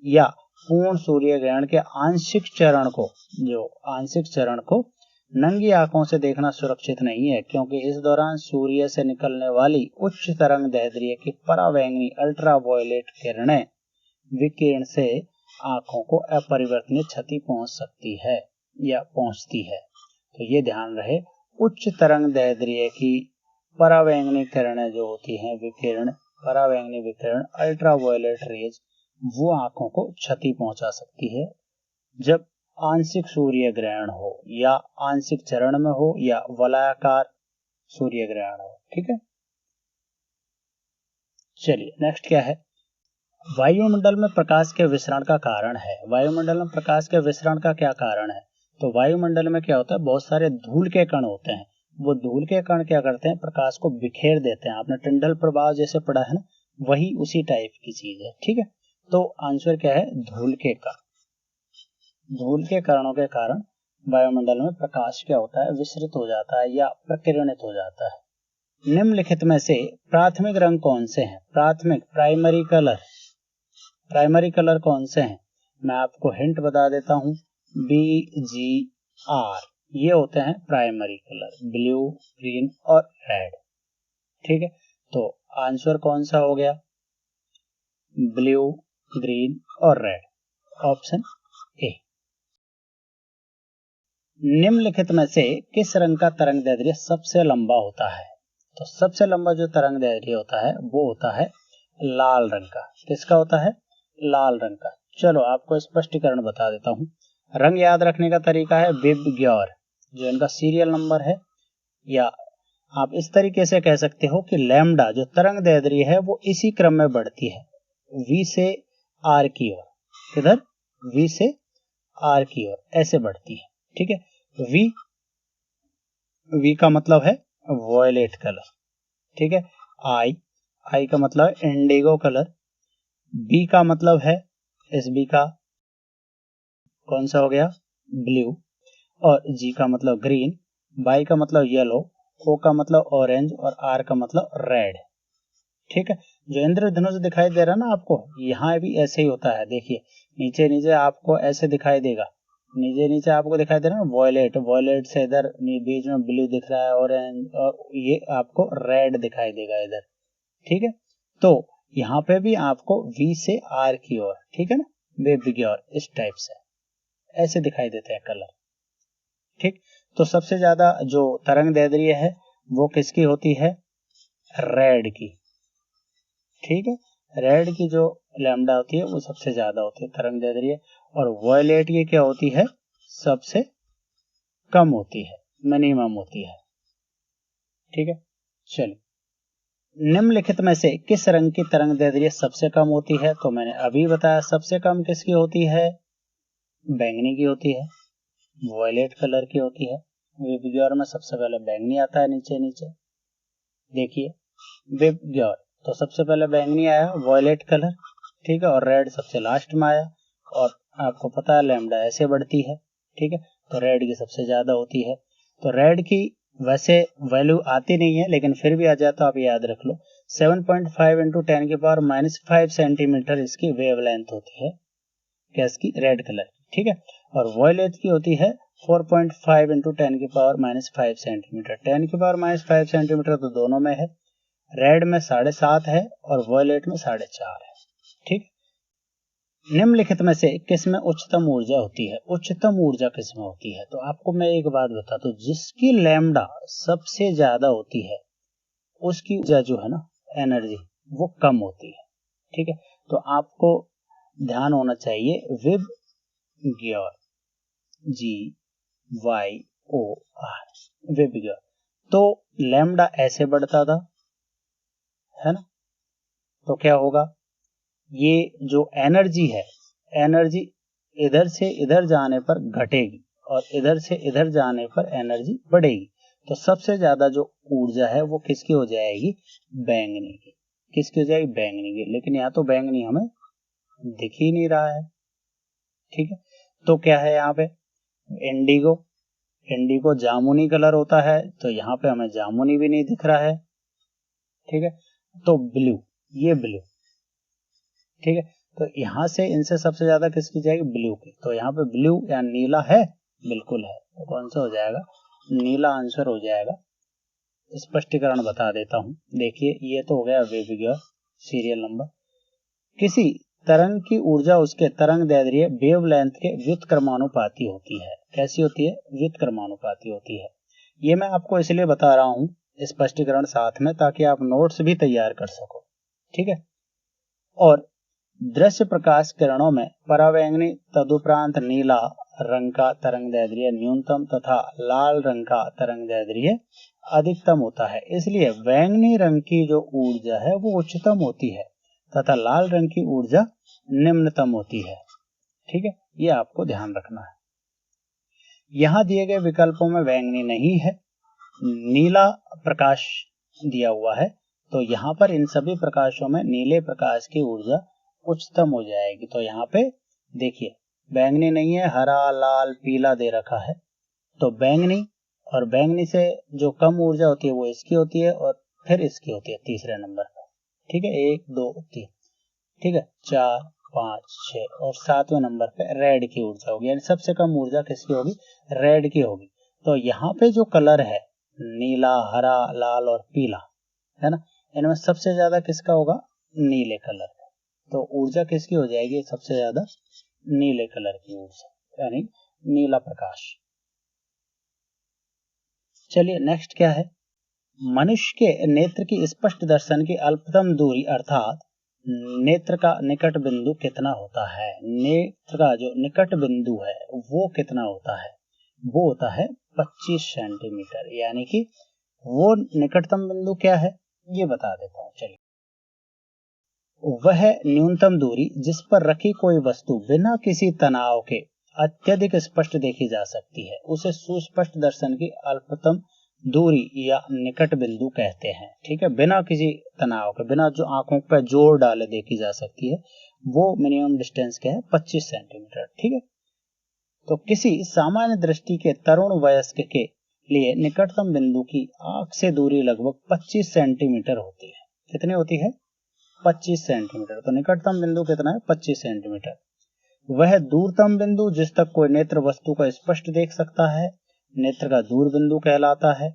या पूर्ण सूर्य ग्रहण के आंशिक चरण को नंगी आंखों से देखना सुरक्षित नहीं है, क्योंकि इस दौरान सूर्य से निकलने वाली उच्च तरंग दैर्ध्य की परावैंगनी अल्ट्रावायलेट किरणें विकिरण से आंखों को अपरिवर्तनीय क्षति पहुंच सकती है या पहुंचती है। तो ये ध्यान रहे, उच्च तरंग दैर्ध्य की परावैंगनी किरणें जो होती हैं, विकिरण, परावैंगनी विकिरण, अल्ट्रावायलेट रेज, वो आंखों को क्षति पहुंचा सकती है जब आंशिक सूर्य ग्रहण हो या आंशिक चरण में हो या वलयाकार सूर्य ग्रहण हो। ठीक है, चलिए नेक्स्ट क्या है? वायुमंडल में प्रकाश के विसरण का कारण है। वायुमंडल में प्रकाश के विसरण का क्या कारण है? तो वायुमंडल में क्या होता है, बहुत सारे धूल के कण होते हैं। वो धूल के कण क्या करते हैं, प्रकाश को बिखेर देते हैं। आपने टिंडल प्रभाव जैसे पढ़ा है ना, वही उसी टाइप की चीज है। ठीक है, तो आंसर क्या है? धूल के कण। धूल के कणों के कारण वायुमंडल में प्रकाश क्या होता है, विसरित हो जाता है या प्रकिरणित हो जाता है। निम्नलिखित में से प्राथमिक रंग कौन से हैं? प्राइमरी कलर कौन से हैं? मैं आपको हिंट बता देता हूं, BGR, ये होते हैं प्राइमरी कलर, ब्लू, ग्रीन और रेड। ठीक है, तो आंसर कौन सा हो गया? ब्लू, ग्रीन और रेड, ऑप्शन ए। निम्नलिखित में से किस रंग का तरंग दैर्ध्य सबसे लंबा होता है? तो सबसे लंबा जो तरंग दैर्ध्य होता है वो होता है लाल रंग का। किसका होता है? लाल रंग का। चलो आपको स्पष्टीकरण बता देता हूं। रंग याद रखने का तरीका है विबग्योर, जो इनका सीरियल नंबर है, या आप इस तरीके से कह सकते हो कि लैम्डा जो तरंग दैर्ध्य है वो इसी क्रम में बढ़ती है, V से R की ओर। किधर? V से R की ओर ऐसे बढ़ती है। ठीक है, V का मतलब है वॉयलेट कलर। ठीक है, I का मतलब है इंडिगो कलर, B का मतलब है, SB का कौन सा हो गया? ब्लू, और G का मतलब ग्रीन, Y का मतलब येलो, O का मतलब ऑरेंज और R का मतलब रेड। ठीक है, जो इंद्रधनुष दिखाई दे रहा है ना आपको, यहाँ भी ऐसे ही होता है। देखिए नीचे नीचे आपको ऐसे दिखाई देगा, नीचे नीचे आपको दिखाई दे रहा है ना वॉयलेट से इधर बीच में ब्लू दिख रहा है, ऑरेंज, और ये आपको रेड दिखाई देगा इधर। ठीक है, तो यहाँ पे भी आपको V से R की ओर, ठीक है ना, विबग्योर, इस टाइप से ऐसे दिखाई देते हैं कलर। ठीक, तो सबसे ज्यादा जो तरंग दैर्ध्य है वो किसकी होती है? रेड की। ठीक है, रेड की जो लैम्डा होती है वो सबसे ज्यादा होती है तरंग दैर्ध्य, और वॉयलेट की क्या होती है? सबसे कम होती है, मिनिमम होती है। ठीक है, चलिए निम्नलिखित में से किस रंग की तरंग दैर्ध्य सबसे कम होती है? तो मैंने अभी बताया, सबसे कम किसकी होती है? बैंगनी की होती है, वॉयलेट कलर की होती है। विबग्योर में सबसे पहले बैंगनी आता है नीचे नीचे, देखिए विबग्योर, तो सबसे पहले बैंगनी आया, वॉयलेट कलर, ठीक है, और रेड सबसे लास्ट में आया, और आपको पता है लैम्डा ऐसे बढ़ती है। ठीक है, तो रेड की सबसे ज्यादा होती है। तो रेड की वैसे वैल्यू आती नहीं है, लेकिन फिर भी आ जाए तो आप याद रख लो, 7.5 × 10⁻⁵ सेंटीमीटर इसकी वेवलेंथ होती है, कैसकी? रेड कलर की। ठीक है, और वॉयलेट की होती है 4.5 × 10⁻⁵ सेंटीमीटर। 10⁻⁵ सेंटीमीटर तो दोनों में है, रेड में 7.5 है और वॉयलेट में 4.5 है। ठीक, निम्नलिखित में से किसमें उच्चतम ऊर्जा होती है? उच्चतम ऊर्जा किसमें होती है? तो आपको मैं एक बात बताता हूं, जिसकी लैम्डा सबसे ज्यादा होती है उसकी ऊर्जा जो है ना, एनर्जी, वो कम होती है। ठीक है, तो आपको ध्यान होना चाहिए विबग्योर, GYOR, विबग्योर। तो लैम्डा ऐसे बढ़ता था, है ना, तो क्या होगा? ये जो एनर्जी है, एनर्जी इधर से इधर जाने पर घटेगी, और इधर से इधर जाने पर एनर्जी बढ़ेगी। तो सबसे ज्यादा जो ऊर्जा है वो किसकी हो जाएगी, बैंगनी की। किसकी हो जाएगी, बैंगनी की। लेकिन यहाँ तो बैंगनी हमें दिख ही नहीं रहा है, ठीक है। तो क्या है यहाँ पे, इंडिगो। इंडिगो जामुनी कलर होता है, तो यहाँ पे हमें जामुनी भी नहीं दिख रहा है, ठीक है। तो ब्लू, ये ब्लू, ठीक है। तो यहाँ से इनसे सबसे ज्यादा किसकी जाएगी, ब्लू की। तो यहाँ पे ब्लू या नीला है, बिल्कुल है। तो कौन सा हो जाएगा, नीला आंसर हो जाएगा। स्पष्टीकरण बता देता हूं, देखिए ये तो हो गया वेव सीरियल नंबर। किसी तरंग की ऊर्जा उसके तरंग दैर्ध्य वेवलेंथ के व्युत्क्रमानुपाती होती है। कैसी होती है, व्युत्क्रमानुपाती होती है। ये मैं आपको इसलिए बता रहा हूं स्पष्टीकरण साथ में, ताकि आप नोट्स भी तैयार कर सको, ठीक है। और दृश्य प्रकाश किरणों में परावैंगनी तदुपरांत नीला रंग का तरंग दैर्ध्य न्यूनतम तथा लाल रंग का तरंग दैर्ध्य अधिकतम होता है। इसलिए बैंगनी रंग की जो ऊर्जा है वो उच्चतम होती है तथा लाल रंग की ऊर्जा निम्नतम होती है, ठीक है। ये आपको ध्यान रखना है। यहाँ दिए गए विकल्पों में बैंगनी नहीं है, नीला प्रकाश दिया हुआ है। तो यहाँ पर इन सभी प्रकाशों में नीले प्रकाश की ऊर्जा उच्चतम हो जाएगी। तो यहाँ पे देखिए बैंगनी नहीं है, हरा लाल पीला दे रखा है। तो बैंगनी और बैंगनी से जो कम ऊर्जा होती है वो इसकी होती है और फिर इसकी होती है तीसरे नंबर पर, ठीक है। 1 2 3, ठीक है, 4 5 6 और 7वें नंबर पे रेड की ऊर्जा होगी। यानी सबसे कम ऊर्जा किसकी होगी, रेड की होगी। तो यहाँ पे जो कलर है नीला हरा लाल और पीला, है ना, इनमें सबसे ज्यादा किसका होगा, नीले कलर का। तो ऊर्जा किसकी हो जाएगी सबसे ज्यादा, नीले कलर की ऊर्जा, यानी नीला प्रकाश। चलिए नेक्स्ट क्या है, मनुष्य के नेत्र की स्पष्ट दर्शन की अल्पतम दूरी अर्थात नेत्र का निकट बिंदु कितना होता है। नेत्र का जो निकट बिंदु है वो कितना होता है, वो होता है 25 सेंटीमीटर। यानी कि वो निकटतम बिंदु क्या है ये बता देता हूं। चलिए, वह न्यूनतम दूरी जिस पर रखी कोई वस्तु बिना किसी तनाव के अत्यधिक स्पष्ट देखी जा सकती है उसे सुस्पष्ट दर्शन की अल्पतम दूरी या निकट बिंदु कहते हैं, ठीक है। बिना किसी तनाव के, बिना जो आंखों पर जोर डाले देखी जा सकती है, वो मिनिमम डिस्टेंस क्या है, 25 सेंटीमीटर, ठीक है। तो किसी सामान्य दृष्टि के तरुण वयस्क के लिए निकटतम बिंदु की आंख से दूरी लगभग 25 सेंटीमीटर होती है। कितनी होती है, 25 सेंटीमीटर। तो निकटतम बिंदु कितना है, 25 सेंटीमीटर। वह दूरतम बिंदु जिस तक कोई नेत्र वस्तु को स्पष्ट देख सकता है नेत्र का दूर बिंदु कहलाता है।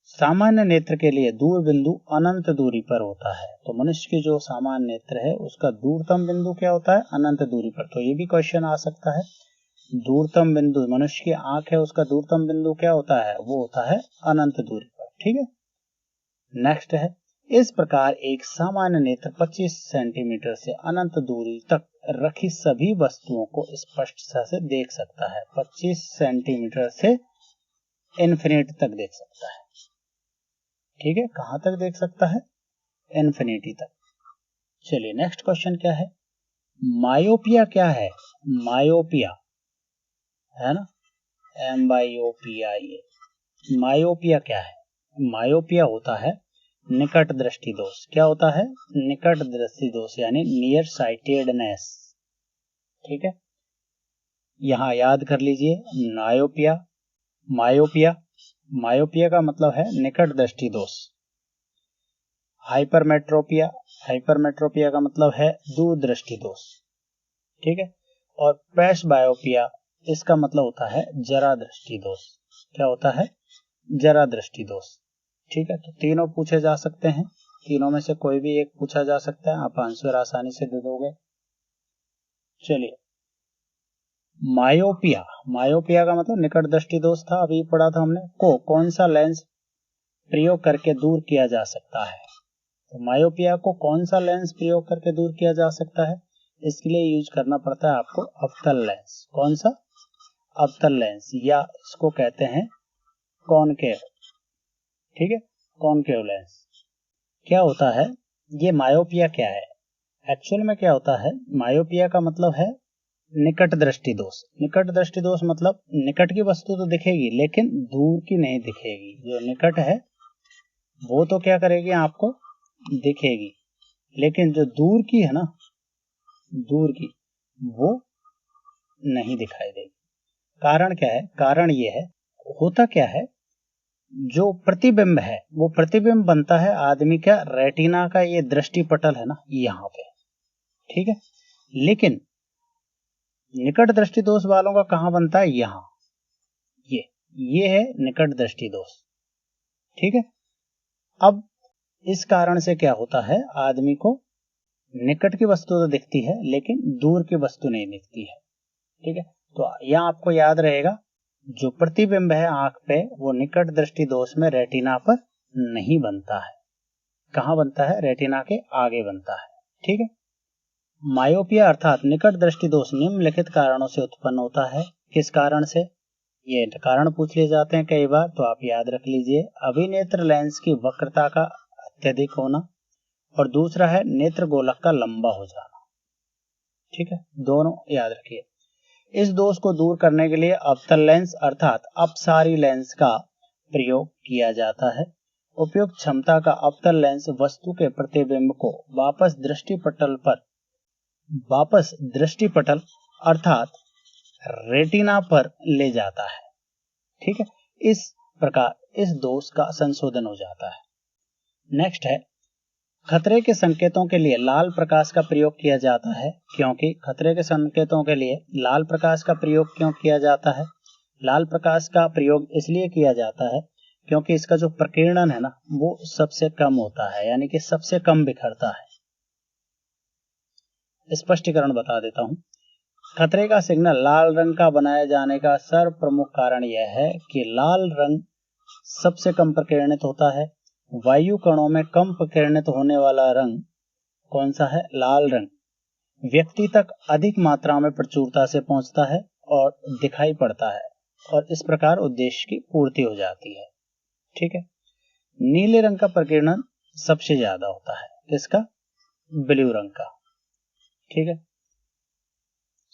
सामान्य नेत्र के लिए दूर बिंदु अनंत दूरी पर होता है। तो मनुष्य की जो सामान्य नेत्र है उसका दूरतम बिंदु क्या होता है, अनंत दूरी पर। तो ये भी क्वेश्चन आ सकता है, दूरतम बिंदु मनुष्य की आंख है उसका दूरतम बिंदु क्या होता है, वो होता है अनंत दूरी पर, ठीक है। नेक्स्ट है, इस प्रकार एक सामान्य नेत्र 25 सेंटीमीटर से अनंत दूरी तक रखी सभी वस्तुओं को स्पष्टता से देख सकता है। 25 सेंटीमीटर से इन्फिनिटी तक देख सकता है, ठीक है। कहां तक देख सकता है, इन्फिनिटी तक। चलिए नेक्स्ट क्वेश्चन क्या है, मायोपिया क्या है। मायोपिया है ना, MYOPIA। मायोपिया क्या है, मायोपिया होता है निकट दृष्टि दोष। क्या होता है, निकट दृष्टि दोष यानी नियर साइटेडनेस, ठीक है। यहां याद कर लीजिए, मायोपिया मायोपिया मायोपिया का मतलब है निकट दृष्टि दोष। हाइपरमेट्रोपिया, हाइपरमेट्रोपिया का मतलब है दूर दृष्टि दोष, ठीक है। और प्रेसबायोपिया, इसका मतलब होता है जरा दृष्टि दोष। क्या होता है, जरा दृष्टि दोष, ठीक है। तो तीनों पूछे जा सकते हैं, तीनों में से कोई भी एक पूछा जा सकता है, आप आंसर आसानी से दे दोगे। चलिए, मायोपिया, मायोपिया का मतलब निकट दृष्टि दोष था, अभी पढ़ा था हमने। को कौन सा लेंस प्रयोग करके दूर किया जा सकता है। तो मायोपिया को कौन सा लेंस प्रयोग करके दूर किया जा सकता है, इसके लिए यूज करना पड़ता है आपको अवतल लेंस। कौन सा, अवतल लेंस, या इसको कहते हैं कॉनकेव, ठीक है, कॉनकेव लेंस। क्या होता है ये मायोपिया क्या है, एक्चुअल में क्या होता है, मायोपिया का मतलब है निकट दृष्टि दोष। निकट दृष्टि दोष मतलब निकट की वस्तु तो दिखेगी लेकिन दूर की नहीं दिखेगी। जो निकट है वो तो क्या करेगी, आपको दिखेगी, लेकिन जो दूर की है ना, दूर की वो नहीं दिखाई देगी। कारण क्या है? कारण ये है, होता क्या है, जो प्रतिबिंब है वो प्रतिबिंब बनता है आदमी का रेटिना का, ये दृष्टि पटल है ना यहाँ पे, ठीक है। लेकिन निकट दृष्टि दोष वालों का कहाँ बनता है? यहाँ, ये है निकट दृष्टि दोष, ठीक है। अब इस कारण से क्या होता है, आदमी को निकट की वस्तु तो दिखती है लेकिन दूर की वस्तु नहीं दिखती है, ठीक है। तो यह आपको याद रहेगा, जो प्रतिबिंब है आंख पे वो निकट दृष्टि दोष में रेटिना पर नहीं बनता है। कहां बनता है? रेटिना के आगे बनता है, ठीक है। मायोपिया अर्थात निकट दृष्टि दोष निम्नलिखित कारणों से उत्पन्न होता है। किस कारण से? ये कारण पूछ लिए जाते हैं कई बार, तो आप याद रख लीजिए। अभिनेत्र लेंस की वक्रता का अत्यधिक होना, और दूसरा है नेत्र गोलक का लंबा हो जाना, ठीक है। दोनों याद रखिए। इस दोष को दूर करने के लिए अवतल लेंस अर्थात अपसारी लेंस का प्रयोग किया जाता है। उपयुक्त क्षमता का अवतल लेंस वस्तु के प्रतिबिंब को वापस दृष्टिपटल अर्थात रेटिना पर ले जाता है, ठीक है। इस प्रकार इस दोष का संशोधन हो जाता है। नेक्स्ट है, खतरे के संकेतों के लिए लाल प्रकाश का प्रयोग किया जाता है। क्योंकि खतरे के संकेतों के लिए लाल प्रकाश का प्रयोग क्यों किया जाता है? लाल प्रकाश का प्रयोग इसलिए किया जाता है क्योंकि इसका जो प्रकीर्णन है ना वो सबसे कम होता है, यानी कि सबसे कम बिखरता है। स्पष्टीकरण बता देता हूं। खतरे का सिग्नल लाल रंग का बनाए जाने का सर्व प्रमुख कारण यह है कि लाल रंग सबसे कम प्रकीर्णित होता है। वायु कणों में कम प्रकीर्णित होने वाला रंग कौन सा है? लाल रंग व्यक्ति तक अधिक मात्रा में प्रचुरता से पहुंचता है और दिखाई पड़ता है, और इस प्रकार उद्देश्य की पूर्ति हो जाती है, ठीक है। नीले रंग का प्रकीर्णन सबसे ज्यादा होता है। किसका? ब्लू रंग का, ठीक है।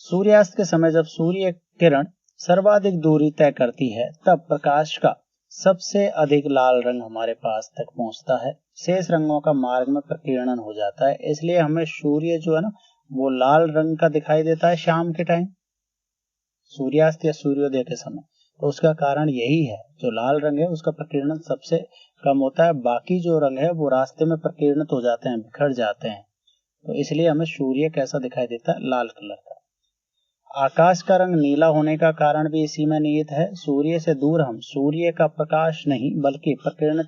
सूर्यास्त के समय जब सूर्य किरण सर्वाधिक दूरी तय करती है तब प्रकाश का सबसे अधिक लाल रंग हमारे पास तक पहुंचता है। शेष रंगों का मार्ग में प्रकीर्णन हो जाता है, इसलिए हमें सूर्य जो है ना वो लाल रंग का दिखाई देता है शाम के टाइम, सूर्यास्त या सूर्योदय के समय। तो उसका कारण यही है, जो लाल रंग है उसका प्रकीर्णन सबसे कम होता है। बाकी जो रंग है वो रास्ते में प्रकीर्णित हो जाते हैं, बिखर जाते हैं, तो इसलिए हमें सूर्य कैसा दिखाई देता है? लाल कलर का। आकाश का रंग नीला होने का कारण भी इसी में निहित है। सूर्य से दूर हम सूर्य का प्रकाश नहीं बल्कि प्रकीर्णित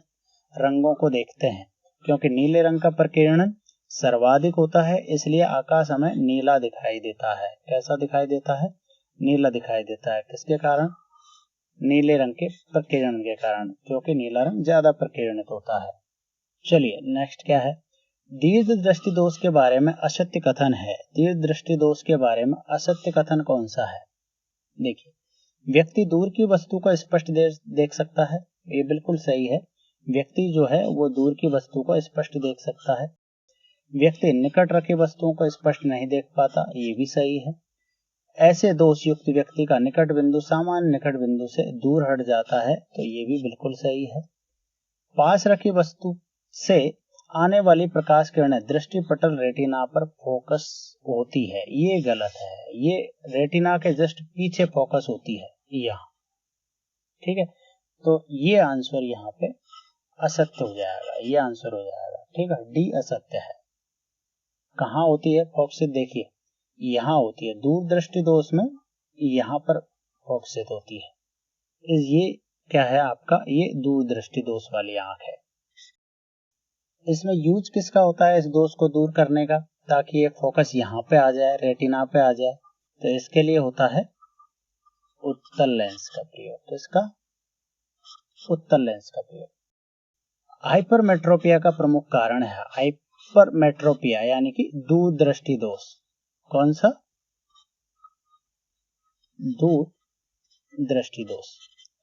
रंगों को देखते हैं, क्योंकि नीले रंग का प्रकीर्णन सर्वाधिक होता है, इसलिए आकाश हमें नीला दिखाई देता है। कैसा दिखाई देता है? नीला दिखाई देता है। किसके कारण? नीले रंग के प्रकीर्णन के कारण, क्योंकि नीला रंग ज्यादा प्रकीर्णित होता है। चलिए नेक्स्ट क्या है? दीर्घ दृष्टि दोष के बारे में असत्य कथन है। दीर्घ दृष्टि दोष के बारे में असत्य कथन कौन सा है? देखिए, व्यक्ति दूर की वस्तु को स्पष्ट देख सकता है, ये बिल्कुल सही है। व्यक्ति जो है वो दूर की वस्तु को स्पष्ट देख सकता है। व्यक्ति निकट रखी वस्तुओं को स्पष्ट नहीं देख पाता, ये भी सही है। ऐसे दोष युक्त व्यक्ति का निकट बिंदु सामान्य निकट बिंदु से दूर हट जाता है, तो ये भी बिल्कुल सही है। पास रखी वस्तु से आने वाली प्रकाश किरणें दृष्टि पटल रेटिना पर फोकस होती है, ये गलत है। ये रेटिना के जस्ट पीछे फोकस होती है यहाँ, ठीक है। तो ये आंसर यहाँ पे असत्य हो जाएगा, ये आंसर हो जाएगा, ठीक है। डी असत्य है। कहाँ होती है फोकसित? देखिए यहाँ होती है, दूर दृष्टि दोष में यहाँ पर फोकसित होती है। ये क्या है आपका? ये दूर दृष्टि दोष वाली आंख है। इसमें यूज किसका होता है इस दोष को दूर करने का, ताकि ये फोकस यहाँ पे आ जाए, रेटिना पे आ जाए? तो इसके लिए होता है उत्तल लेंस का प्रयोग। तो इसका उत्तल लेंस का प्रयोग। हाइपरमेट्रोपिया का प्रमुख कारण है हाइपरमेट्रोपिया, यानी कि दूर दृष्टि दोष। कौन सा? दूर दृष्टि दोष,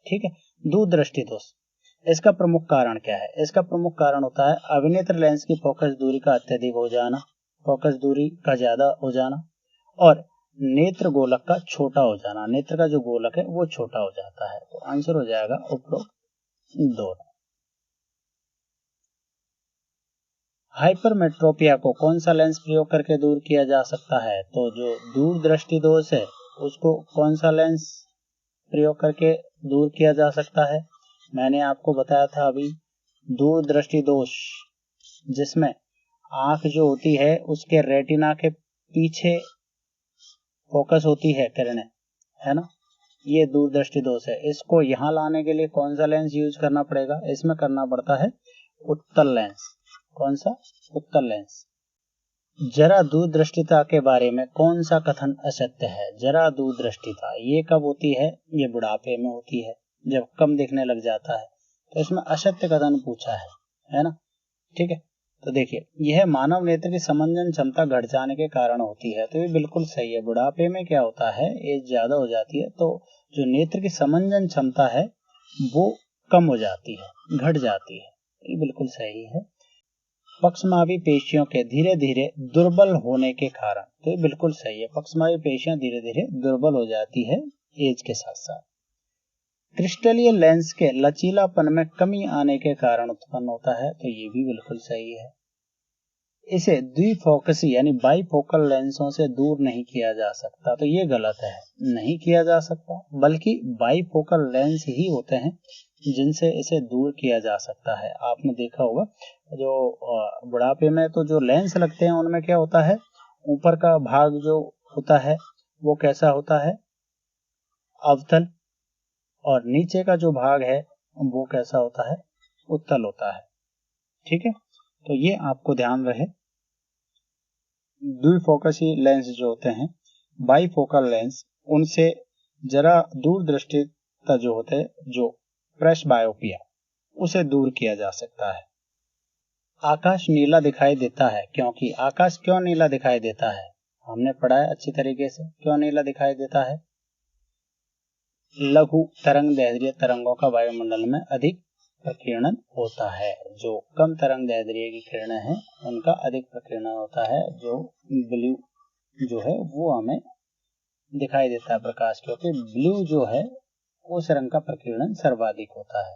ठीक है। दूर दृष्टि दोष, इसका प्रमुख कारण क्या है? इसका प्रमुख कारण होता है अभिनेत्र लेंस की फोकस दूरी का अत्यधिक हो जाना, फोकस दूरी का ज्यादा हो जाना, और नेत्र गोलक का छोटा हो जाना, नेत्र का जो गोलक है वो छोटा हो जाता है। तो आंसर हो जाएगा उपरोक्त दोनों। हाइपरमेट्रोपिया को कौन सा लेंस प्रयोग करके दूर किया जा सकता है? तो जो दूर दृष्टि दोष है उसको कौन सा लेंस प्रयोग करके दूर किया जा सकता है? मैंने आपको बताया था अभी, दूर दृष्टि दोष जिसमें आंख जो होती है उसके रेटिना के पीछे फोकस होती है किरणें, है ना, ये दूरदृष्टि दोष है। इसको यहाँ लाने के लिए कौन सा लेंस यूज करना पड़ेगा? इसमें करना पड़ता है उत्तल लेंस। कौन सा? उत्तल लेंस। जरा दूरदृष्टिता के बारे में कौन सा कथन असत्य है? जरा दूरदृष्टिता ये कब होती है? ये बुढ़ापे में होती है, जब कम दिखने लग जाता है। तो इसमें असत्य कथन पूछा है ना, ठीक है। तो देखिए, यह मानव नेत्र की समंजन क्षमता घट जाने के कारण होती है। तो ये बिल्कुल सही है। बुढ़ापे में क्या होता है, एज ज्यादा हो जाती है तो जो नेत्र की समंजन क्षमता है वो कम हो जाती है, घट जाती है। ये बिल्कुल सही है। पक्षमावी पेशियों के धीरे धीरे दुर्बल होने के कारण, तो ये बिल्कुल सही है। पक्षमावी पेशियां धीरे धीरे दुर्बल हो जाती है एज के साथ साथ। क्रिस्टलीय लेंस के लचीलापन में कमी आने के कारण उत्पन्न होता है, तो ये भी बिल्कुल सही है। इसे द्विफोकसी यानी बाइफोकल लेंसों से दूर नहीं किया जा सकता, तो ये गलत है, नहीं किया जा सकता, बल्कि बाइफोकल लेंस ही होते हैं जिनसे इसे दूर किया जा सकता है। आपने देखा होगा जो बुढ़ापे में तो जो लेंस लगते हैं उनमें क्या होता है, ऊपर का भाग जो होता है वो कैसा होता है, अवतल, और नीचे का जो भाग है वो कैसा होता है, उत्तल होता है। ठीक है, तो ये आपको ध्यान रहे। द्विफोकसी लेंस जो होते हैं, बाइफोकल लेंस, उनसे जरा दूरदृष्टिता जो होते हैं, जो प्रेसबायोपिया, उसे दूर किया जा सकता है। आकाश नीला दिखाई देता है क्योंकि आकाश क्यों नीला दिखाई देता है? हमने पढ़ा है अच्छी तरीके से, क्यों नीला दिखाई देता है। लघु तरंग दैर्ध्य तरंगों का वायुमंडल में अधिक प्रकीर्णन होता है। जो कम तरंग दैर्ध्य की किरणें हैं उनका अधिक प्रकीर्णन होता है। जो ब्लू जो है वो हमें दिखाई देता है प्रकाश, क्योंकि ब्लू जो है उस रंग का प्रकीर्णन सर्वाधिक होता है।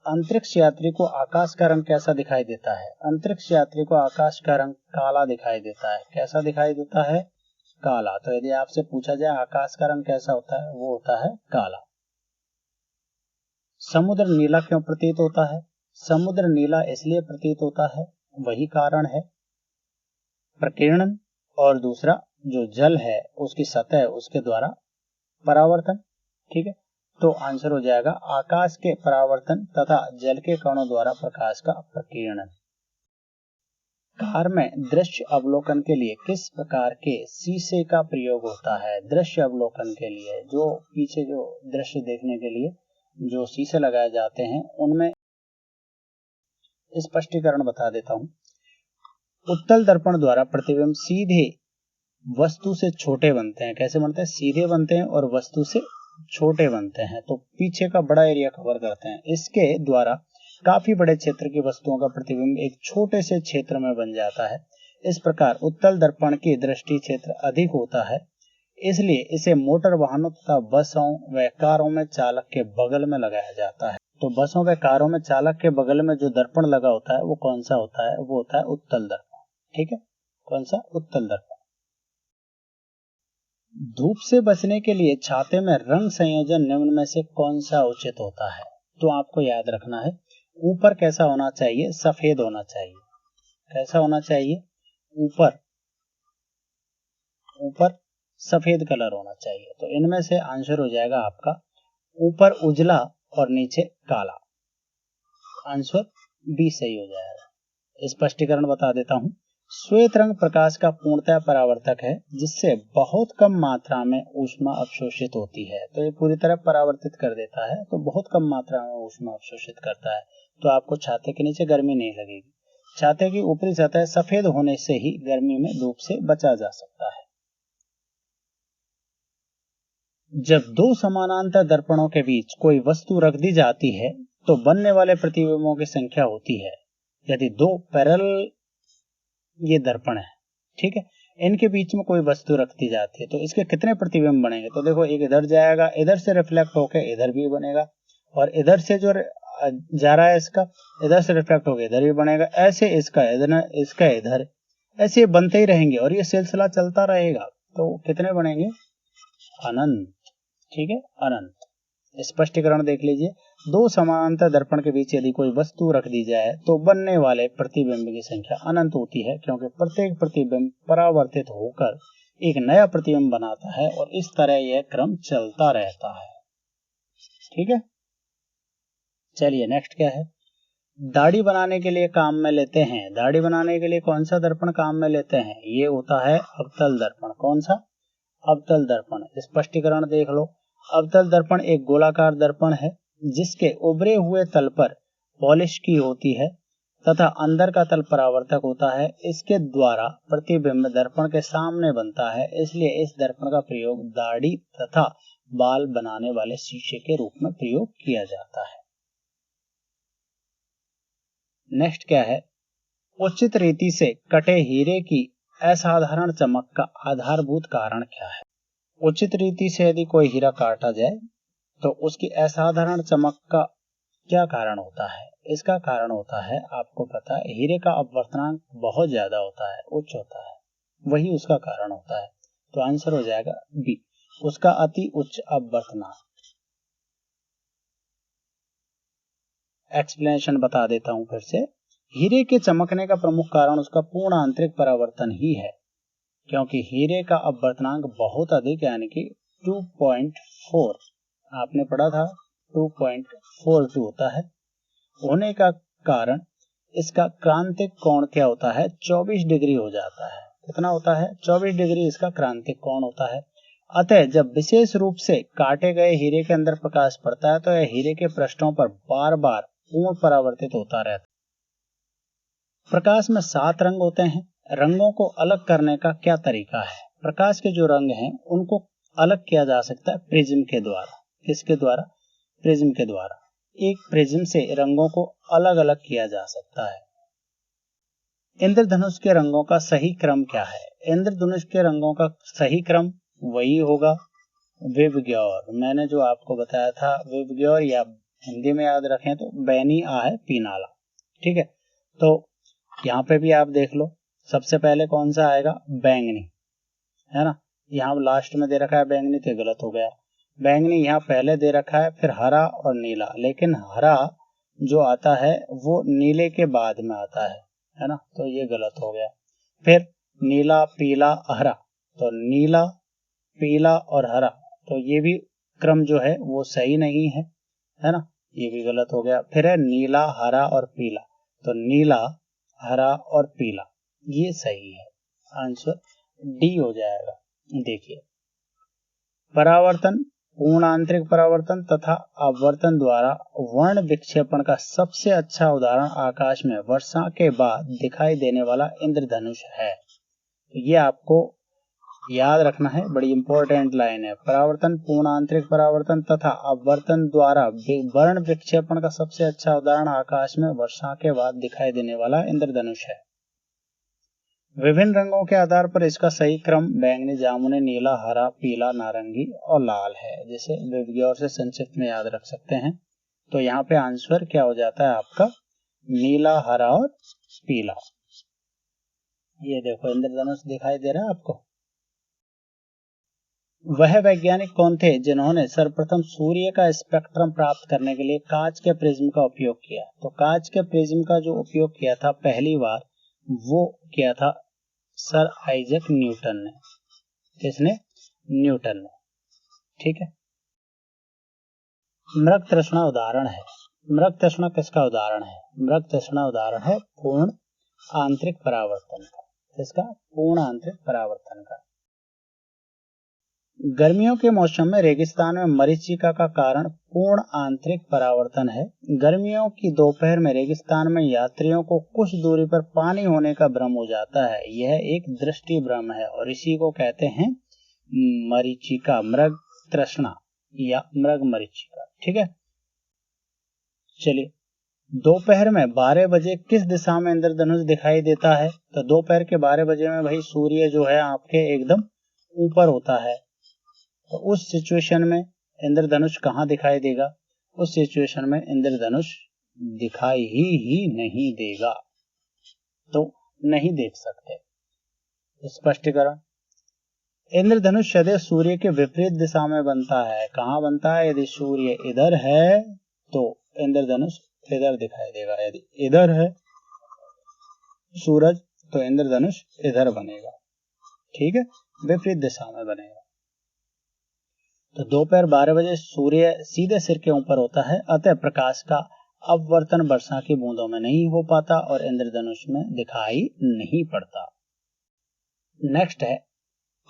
अंतरिक्ष यात्री को आकाश का रंग कैसा दिखाई देता है? अंतरिक्ष यात्री को आकाश का रंग काला दिखाई देता है। कैसा दिखाई देता है? काला। तो यदि आपसे पूछा जाए आकाश का रंग कैसा होता है, वो होता है काला। समुद्र नीला क्यों प्रतीत होता है? समुद्र नीला इसलिए प्रतीत होता है, वही कारण है प्रकीर्णन, और दूसरा जो जल है उसकी सतह उसके द्वारा परावर्तन। ठीक है, तो आंसर हो जाएगा आकाश के परावर्तन तथा जल के कणों द्वारा प्रकाश का प्रकीर्णन। कार में दृश्य अवलोकन के लिए किस प्रकार के शीशे का प्रयोग होता है? दृश्य अवलोकन के लिए जो पीछे जो दृश्य देखने के लिए जो शीशे लगाए जाते हैं उनमें स्पष्टीकरण बता देता हूं। उत्तल दर्पण द्वारा प्रतिबिंब सीधे वस्तु से छोटे बनते हैं। कैसे बनते हैं? सीधे बनते हैं और वस्तु से छोटे बनते हैं, तो पीछे का बड़ा एरिया कवर करते हैं। इसके द्वारा काफी बड़े क्षेत्र की वस्तुओं का प्रतिबिंब एक छोटे से क्षेत्र में बन जाता है। इस प्रकार उत्तल दर्पण की दृष्टि क्षेत्र अधिक होता है, इसलिए इसे मोटर वाहनों तथा बसों व कारों में चालक के बगल में लगाया जाता है। तो बसों व कारों में चालक के बगल में जो दर्पण लगा होता है वो कौन सा होता है? वो होता है उत्तल दर्पण। ठीक है, कौन सा? उत्तल दर्पण। धूप से बचने के लिए छाते में रंग संयोजन निम्न में से कौन सा उचित होता है? तो आपको याद रखना है, ऊपर कैसा होना चाहिए? सफेद होना चाहिए। कैसा होना चाहिए? ऊपर सफेद कलर होना चाहिए। तो इनमें से आंसर हो जाएगा आपका ऊपर उजला और नीचे काला। आंसर बी सही हो जाएगा। स्पष्टीकरण बता देता हूं। श्वेत रंग प्रकाश का पूर्णतः परावर्तक है, जिससे बहुत कम मात्रा में ऊष्मा अवशोषित होती है। तो ये पूरी तरह परावर्तित कर देता है, तो बहुत कम मात्रा में ऊष्मा अवशोषित करता है, तो आपको छाते के नीचे गर्मी नहीं लगेगी। छाते की ऊपरी सतह सफेद होने से ही गर्मी में धूप से बचा जा सकता है। जब दो समानांतर दर्पणों के बीच कोई वस्तु रख दी जाती है तो बनने वाले प्रतिबिंबों की संख्या होती है। यदि दो पैरेलल ये दर्पण है, ठीक है, इनके बीच में कोई वस्तु रख दी जाती है तो इसके कितने प्रतिबिंब बनेंगे? तो देखो एक इधर जाएगा, इधर से रिफ्लेक्ट होकर इधर भी बनेगा, और इधर से जो जा रहा है इसका, इधर से रिफ्लेक्ट होकर इधर भी बनेगा, ऐसे इसका इधर ऐसे बनते ही रहेंगे और ये सिलसिला चलता रहेगा। तो कितने बनेंगे? अनंत। ठीक है, अनंत। स्पष्टीकरण देख लीजिए। दो समानांतर दर्पण के बीच यदि कोई वस्तु रख दी जाए तो बनने वाले प्रतिबिंब की संख्या अनंत होती है, क्योंकि प्रत्येक प्रतिबिंब परावर्तित होकर एक नया प्रतिबिंब बनाता है और इस तरह यह क्रम चलता रहता है। ठीक है, चलिए नेक्स्ट क्या है? दाढ़ी बनाने के लिए काम में लेते हैं। दाढ़ी बनाने के लिए कौन सा दर्पण काम में लेते हैं? ये होता है अवतल दर्पण। कौन सा? अवतल दर्पण। स्पष्टीकरण देख लो। अवतल दर्पण एक गोलाकार दर्पण है जिसके उभरे हुए तल पर पॉलिश की होती है तथा अंदर का तल परावर्तक होता है। इसके द्वारा प्रतिबिंब दर्पण के सामने बनता है, इसलिए इस दर्पण का प्रयोग दाढ़ी तथा बाल बनाने वाले शीशे के रूप में प्रयोग किया जाता है। नेक्स्ट क्या है? उचित रीति से कटे हीरे की असाधारण चमक का आधारभूत कारण क्या है? उचित रीति से यदि कोई हीरा काटा जाए तो उसकी असाधारण चमक का क्या कारण होता है? इसका कारण होता है, आपको पता है, हीरे का अपवर्तनांक बहुत ज्यादा होता है, उच्च होता है, वही उसका कारण होता है। तो आंसर हो जाएगा बी, उसका अति उच्च अपवर्तनांक। एक्सप्लेनेशन बता देता हूं फिर से। हीरे के चमकने का प्रमुख कारण उसका पूर्ण आंतरिक परावर्तन ही है, क्योंकि हीरे का अपवर्तनांक बहुत अधिक यानी कि 2.4, आपने पढ़ा था 2.42 होता है। होने का कारण इसका क्रांतिक कोण क्या होता है? 24 डिग्री हो जाता है। कितना होता है? 24 डिग्री इसका क्रांतिक कोण होता है। अतः जब विशेष रूप से काटे गए हीरे के अंदर प्रकाश पड़ता है तो यह हीरे के पृष्ठों पर बार बार पूर्ण परावर्तित होता रहता है। प्रकाश में 7 रंग होते हैं। रंगों को अलग करने का क्या तरीका है? प्रकाश के जो रंग हैं उनको अलग किया जा सकता है प्रिज्म के द्वारा। किसके द्वारा? प्रिज्म के द्वारा। एक प्रिज्म से रंगों को अलग अलग किया जा सकता है। इंद्रधनुष के रंगों का सही क्रम क्या है? इंद्रधनुष के रंगों का सही क्रम वही होगा विबग्योर। मैंने जो आपको बताया था विबग्योर, या हिंदी में याद रखें तो बैनी आ है पीनाला। ठीक है, तो यहाँ पे भी आप देख लो, सबसे पहले कौन सा आएगा? बैंगनी, है ना। यहाँ लास्ट में दे रखा है बैंगनी तो गलत हो गया। बैंगनी यहाँ पहले दे रखा है, फिर हरा और नीला, लेकिन हरा जो आता है वो नीले के बाद में आता है ना, तो ये गलत हो गया। फिर नीला, पीला, हरा, तो नीला, पीला और हरा, तो ये भी क्रम जो है वो सही नहीं है ना, ये भी गलत हो गया। फिर है नीला, हरा और पीला, तो नीला, हरा और पीला, ये सही है। आंसर डी हो जाएगा। देखिए, परावर्तन, पूर्ण आंतरिक परावर्तन तथा अपवर्तन द्वारा वर्ण विक्षेपण का सबसे अच्छा उदाहरण आकाश में वर्षा के बाद दिखाई देने वाला इंद्रधनुष है। तो ये आपको याद रखना है, बड़ी इंपॉर्टेंट लाइन है। परावर्तन, पूर्ण आंतरिक परावर्तन तथा अपवर्तन द्वारा वर्ण विक्षेपण का सबसे अच्छा उदाहरण आकाश में वर्षा के बाद दिखाई देने वाला इंद्रधनुष है। विभिन्न रंगों के आधार पर इसका सही क्रम बैंगनी, जामुनी, नीला, हरा, पीला, नारंगी और लाल है, जिसे विबग्योर से संक्षिप्त में याद रख सकते हैं। तो यहाँ पे आंसर क्या हो जाता है आपका? नीला, हरा और पीला। ये देखो इंद्रधनुष दिखाई दे रहा है आपको। वह वैज्ञानिक कौन थे जिन्होंने सर्वप्रथम सूर्य का स्पेक्ट्रम प्राप्त करने के लिए कांच के प्रिज्म का उपयोग किया? तो कांच के प्रिज्म का जो उपयोग किया था पहली बार, वो किया था सर आइजैक न्यूटन ने। किसने? न्यूटन ने। ठीक है। मृग तृष्णा उदाहरण है। मृग तृष्णा किसका उदाहरण है? मृग तृष्णा उदाहरण है पूर्ण आंतरिक परावर्तन का। किसका? पूर्ण आंतरिक परावर्तन का। गर्मियों के मौसम में रेगिस्तान में मरीचिका का कारण पूर्ण आंतरिक परावर्तन है। गर्मियों की दोपहर में रेगिस्तान में यात्रियों को कुछ दूरी पर पानी होने का भ्रम हो जाता है। यह एक दृष्टि भ्रम है और इसी को कहते हैं मरीचिका, मृग तृष्णा या मृग मरीचिका। ठीक है, चलिए दोपहर में 12 बजे किस दिशा में इंद्रधनुष दिखाई देता है? तो दोपहर के 12 बजे में भाई सूर्य जो है आपके एकदम ऊपर होता है, तो उस सिचुएशन में इंद्रधनुष कहाँ दिखाई देगा? उस सिचुएशन में इंद्रधनुष दिखाई ही नहीं देगा, तो नहीं देख सकते। स्पष्टीकरण, इंद्रधनुष सदैव सूर्य के विपरीत दिशा में बनता है। कहाँ बनता है? यदि सूर्य इधर है तो इंद्रधनुष इधर दिखाई देगा, यदि इधर है सूरज तो इंद्रधनुष इधर बनेगा, ठीक है, विपरीत दिशा में बनेगा। तो दोपहर 12 बजे सूर्य सीधे सिर के ऊपर होता है, अतः प्रकाश का अपवर्तन वर्षा की बूंदों में नहीं हो पाता और इंद्रधनुष में दिखाई नहीं पड़ता। नेक्स्ट है,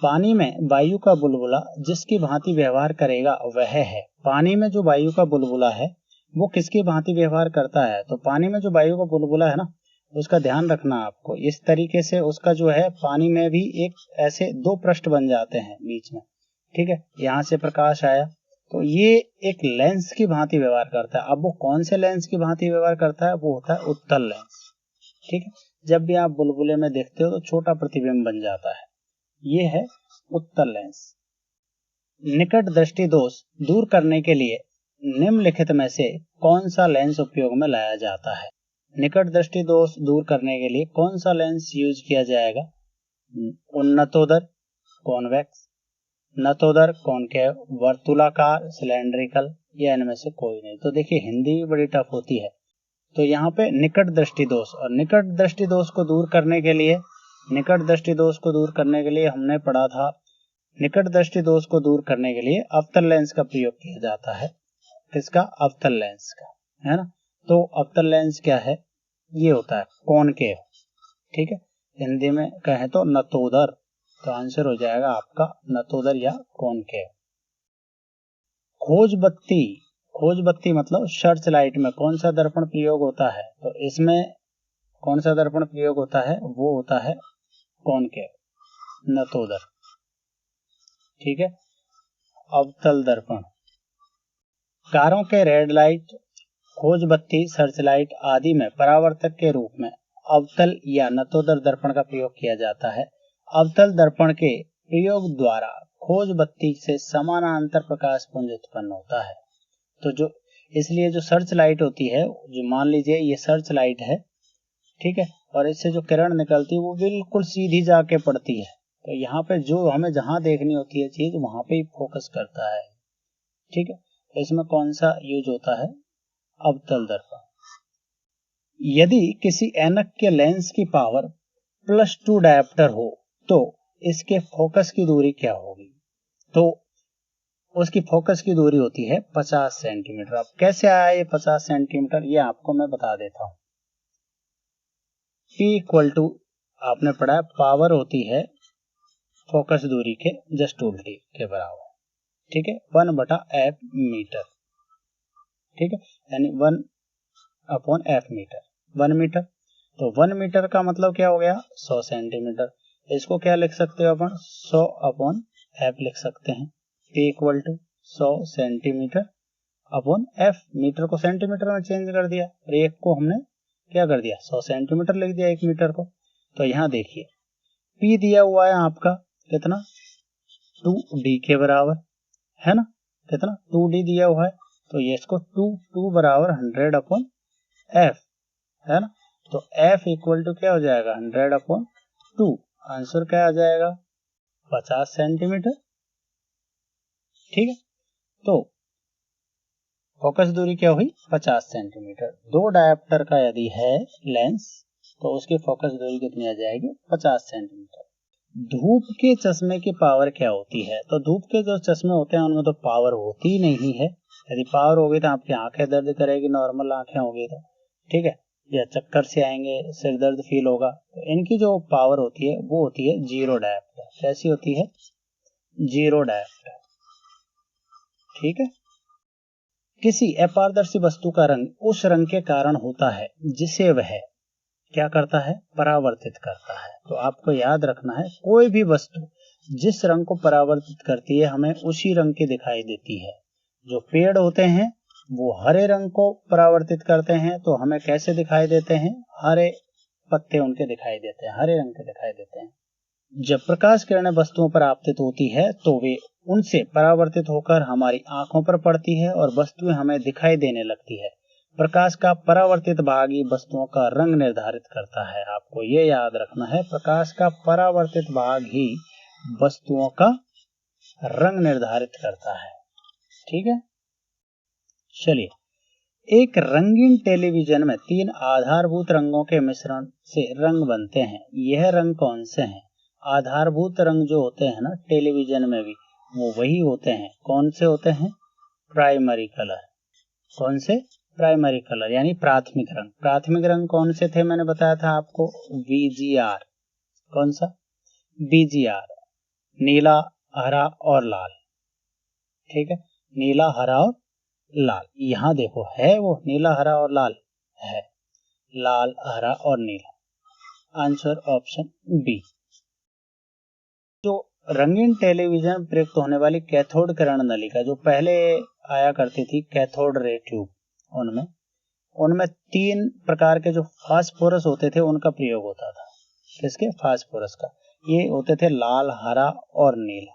पानी में वायु का बुलबुला जिसकी भांति व्यवहार करेगा वह है। पानी में जो वायु का बुलबुला है वो किसकी भांति व्यवहार करता है? तो पानी में जो वायु का बुलबुला है ना, उसका ध्यान रखना आपको। इस तरीके से उसका जो है पानी में भी एक ऐसे दो पृष्ठ बन जाते हैं बीच में, ठीक है। यहाँ से प्रकाश आया तो ये एक लेंस की भांति व्यवहार करता है। अब वो कौन से लेंस की भांति व्यवहार करता है? वो होता है उत्तल लेंस, ठीक है। जब भी आप बुलबुले में देखते हो तो छोटा प्रतिबिंब बन जाता है, ये है उत्तल लेंस। निकट दृष्टि दोष दूर करने के लिए निम्नलिखित में से कौन सा लेंस उपयोग में लाया जाता है? निकट दृष्टि दोष दूर करने के लिए कौन सा लेंस यूज किया जाएगा? उन्नतोदर, कॉन्वेक्स, नतोदर, कॉनकेव, वर्तुलाकार, सिलेंड्रिकल, या इनमें से कोई नहीं। तो देखिए हिंदी भी बड़ी टफ होती है, तो यहाँ पे निकट दृष्टि दोष, और निकट दृष्टि दोष को दूर करने के लिए, निकट दृष्टि दोष को दूर करने के लिए हमने पढ़ा था, निकट दृष्टि दोष को दूर करने के लिए अवतल लेंस का प्रयोग किया जाता है। किसका? अवतल लेंस का, है ना। तो अवतल लेंस क्या है? ये होता है कॉनकेव, ठीक है। हिंदी में कहें तो नतोदर, तो आंसर हो जाएगा आपका नतोदर या कॉनकेव। खोज बत्ती, खोज बत्ती मतलब सर्च लाइट में कौन सा दर्पण प्रयोग होता है? तो इसमें कौन सा दर्पण प्रयोग होता है? वो होता है कॉनकेव, नतोदर, ठीक है, अवतल दर्पण। कारों के रेड लाइट, खोज बत्ती, सर्च लाइट आदि में परावर्तक के रूप में अवतल या नतोदर दर्पण का प्रयोग किया जाता है। अवतल दर्पण के प्रयोग द्वारा खोज बत्ती से समानांतर प्रकाश पुंज उत्पन्न होता है। तो जो इसलिए जो सर्च लाइट होती है, जो मान लीजिए ये सर्च लाइट है, ठीक है, और इससे जो किरण निकलती है वो बिल्कुल सीधी जाके पड़ती है, तो यहाँ पे जो हमें जहां देखनी होती है चीज वहां पे ही फोकस करता है, ठीक है। तो इसमें कौन सा यूज होता है? अवतल दर्पण। यदि किसी ऐनक के लेंस की पावर +2 डायोप्टर हो तो इसके फोकस की दूरी क्या होगी? तो उसकी फोकस की दूरी होती है 50 सेंटीमीटर। अब कैसे आया ये 50 सेंटीमीटर, ये आपको मैं बता देता हूं। P इक्वल टू आपने पढ़ा है, पावर होती है फोकस दूरी के जस्ट उल्टी के बराबर, ठीक है, 1/f मीटर, ठीक है, यानी 1/f मीटर, 1 मीटर। तो 1 मीटर का मतलब क्या हो गया? 100 सेंटीमीटर। इसको क्या लिख सकते हो अपन? 100/f लिख सकते हैं। P equal to 100 centimetre upon f, metre को सेंटीमीटर में चेंज कर दिया और एक को हमने क्या कर दिया? 100 सेंटीमीटर लिख दिया 1 मीटर को। तो यहाँ देखिए P दिया हुआ है आपका कितना? 2d के बराबर, है ना, कितना? 2d दिया हुआ है, तो ये इसको 2 बराबर 100/f, है ना। तो f इक्वल टू क्या हो जाएगा? 100/2। आंसर क्या आ जाएगा? 50 सेंटीमीटर, ठीक है। तो फोकस दूरी क्या हुई? 50 सेंटीमीटर। 2 डायोप्टर का यदि है लेंस तो उसकी फोकस दूरी कितनी आ जाएगी? 50 सेंटीमीटर। धूप के चश्मे की पावर क्या होती है? तो धूप के जो चश्मे होते हैं उनमें तो पावर होती नहीं है। यदि पावर होगी तो आपकी आंखें दर्द करेगी, नॉर्मल आंखें होगी तो, ठीक है, या चक्कर से आएंगे, सिर दर्द फील होगा। तो इनकी जो पावर होती है वो होती है 0 डायोप्टर। कैसी होती है? 0 डायोप्टर, ठीक है। किसी अपारदर्शी वस्तु का रंग उस रंग के कारण होता है जिसे वह क्या करता है? परावर्तित करता है। तो आपको याद रखना है, कोई भी वस्तु जिस रंग को परावर्तित करती है हमें उसी रंग की दिखाई देती है। जो पेड़ होते हैं वो हरे रंग को परावर्तित करते हैं तो हमें कैसे दिखाई देते हैं, हरे पत्ते उनके दिखाई देते हैं, हरे रंग के दिखाई देते हैं। जब प्रकाश किरणें वस्तुओं पर आपतित होती है तो वे उनसे परावर्तित होकर हमारी आंखों पर पड़ती है और वस्तुएं हमें दिखाई देने लगती है। प्रकाश का परावर्तित भाग ही वस्तुओं का रंग निर्धारित करता है। आपको ये याद रखना है, प्रकाश का परावर्तित भाग ही वस्तुओं का रंग निर्धारित करता है। ठीक है, चलिए, एक रंगीन टेलीविजन में 3 आधारभूत रंगों के मिश्रण से रंग बनते हैं। यह रंग कौन से हैं? आधारभूत रंग जो होते हैं ना टेलीविजन में भी, वो वही होते हैं। कौन से होते हैं? Primary colour. कौन से? प्राइमरी कलर यानी प्राथमिक रंग। प्राथमिक रंग कौन से थे? मैंने बताया था आपको, VGR। कौन सा? VGR, नीला, हरा और लाल। ठीक है, नीला, हरा और लाल। यहां देखो है वो नीला, हरा और लाल है, लाल, हरा और नीला। Answer option B. जो रंगीन टेलीविजन प्रयुक्त होने वाली कैथोड किरण नलिका जो पहले आया करती थी, कैथोड रे ट्यूब, उनमें 3 प्रकार के जो फास्फोरस होते थे उनका प्रयोग होता था। किसके? फास्फोरस का। ये होते थे लाल, हरा और नीला,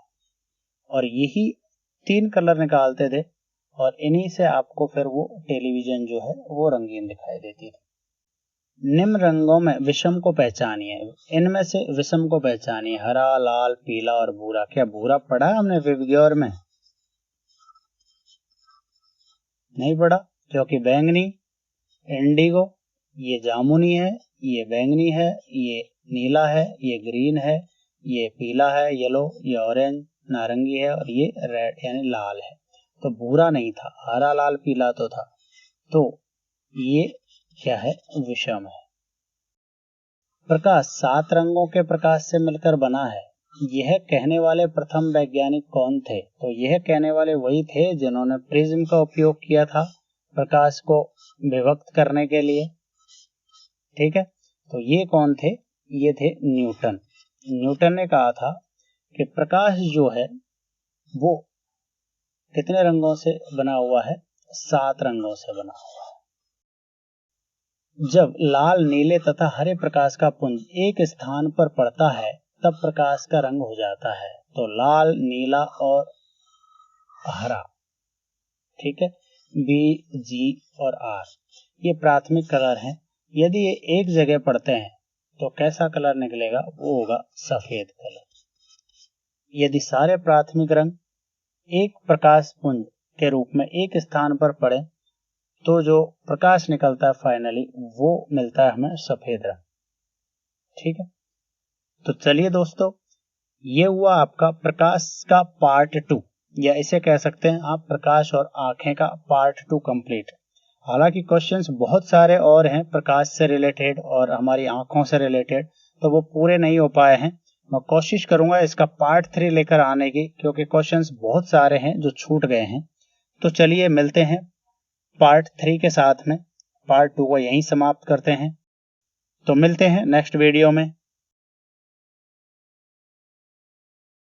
और यही 3 कलर निकालते थे और इन्हीं से आपको फिर वो टेलीविजन जो है वो रंगीन दिखाई देती थी। निम्न रंगों में विषम को पहचानिए। इनमें से विषम को पहचानिए। हरा, लाल, पीला और भूरा। क्या भूरा पढ़ा हमने विवग्योर में? नहीं पढ़ा, क्योंकि बैंगनी, इंडिगो, ये जामुनी है, ये बैंगनी है, ये नीला है, ये ग्रीन है, ये पीला है, येलो, ये ऑरेंज, नारंगी है, और ये रेड यानी लाल है। तो भूरा नहीं था, हरा, लाल, पीला तो था। तो ये क्या है? विषम है। प्रकाश 7 रंगों के प्रकाश से मिलकर बना है। यह कहने वाले प्रथम वैज्ञानिक कौन थे? तो यह कहने वाले वही थे जिन्होंने प्रिज्म का उपयोग किया था प्रकाश को विभक्त करने के लिए। ठीक है, तो ये कौन थे? ये थे न्यूटन। न्यूटन ने कहा था कि प्रकाश जो है वो कितने रंगों से बना हुआ है? 7 रंगों से बना हुआ है। जब लाल, नीले तथा हरे प्रकाश का पुंज एक स्थान पर पड़ता है तब प्रकाश का रंग हो जाता है। तो लाल, नीला और हरा, ठीक है, B, G और R, ये प्राथमिक कलर हैं। यदि ये एक जगह पड़ते हैं तो कैसा कलर निकलेगा? वो होगा सफेद कलर। यदि सारे प्राथमिक रंग एक प्रकाश पुंज के रूप में एक स्थान पर पड़े तो जो प्रकाश निकलता है फाइनली वो मिलता है हमें सफेद रंग। ठीक है, तो चलिए दोस्तों, ये हुआ आपका प्रकाश का पार्ट 2, या इसे कह सकते हैं आप प्रकाश और आंखें का पार्ट 2 कंप्लीट। हालांकि क्वेश्चंस बहुत सारे और हैं प्रकाश से रिलेटेड और हमारी आंखों से रिलेटेड, तो वो पूरे नहीं हो पाए हैं। मैं कोशिश करूंगा इसका पार्ट 3 लेकर आने की, क्योंकि क्वेश्चंस बहुत सारे हैं जो छूट गए हैं। तो चलिए मिलते हैं पार्ट 3 के साथ में। पार्ट 2 को यहीं समाप्त करते हैं। तो मिलते हैं नेक्स्ट वीडियो में।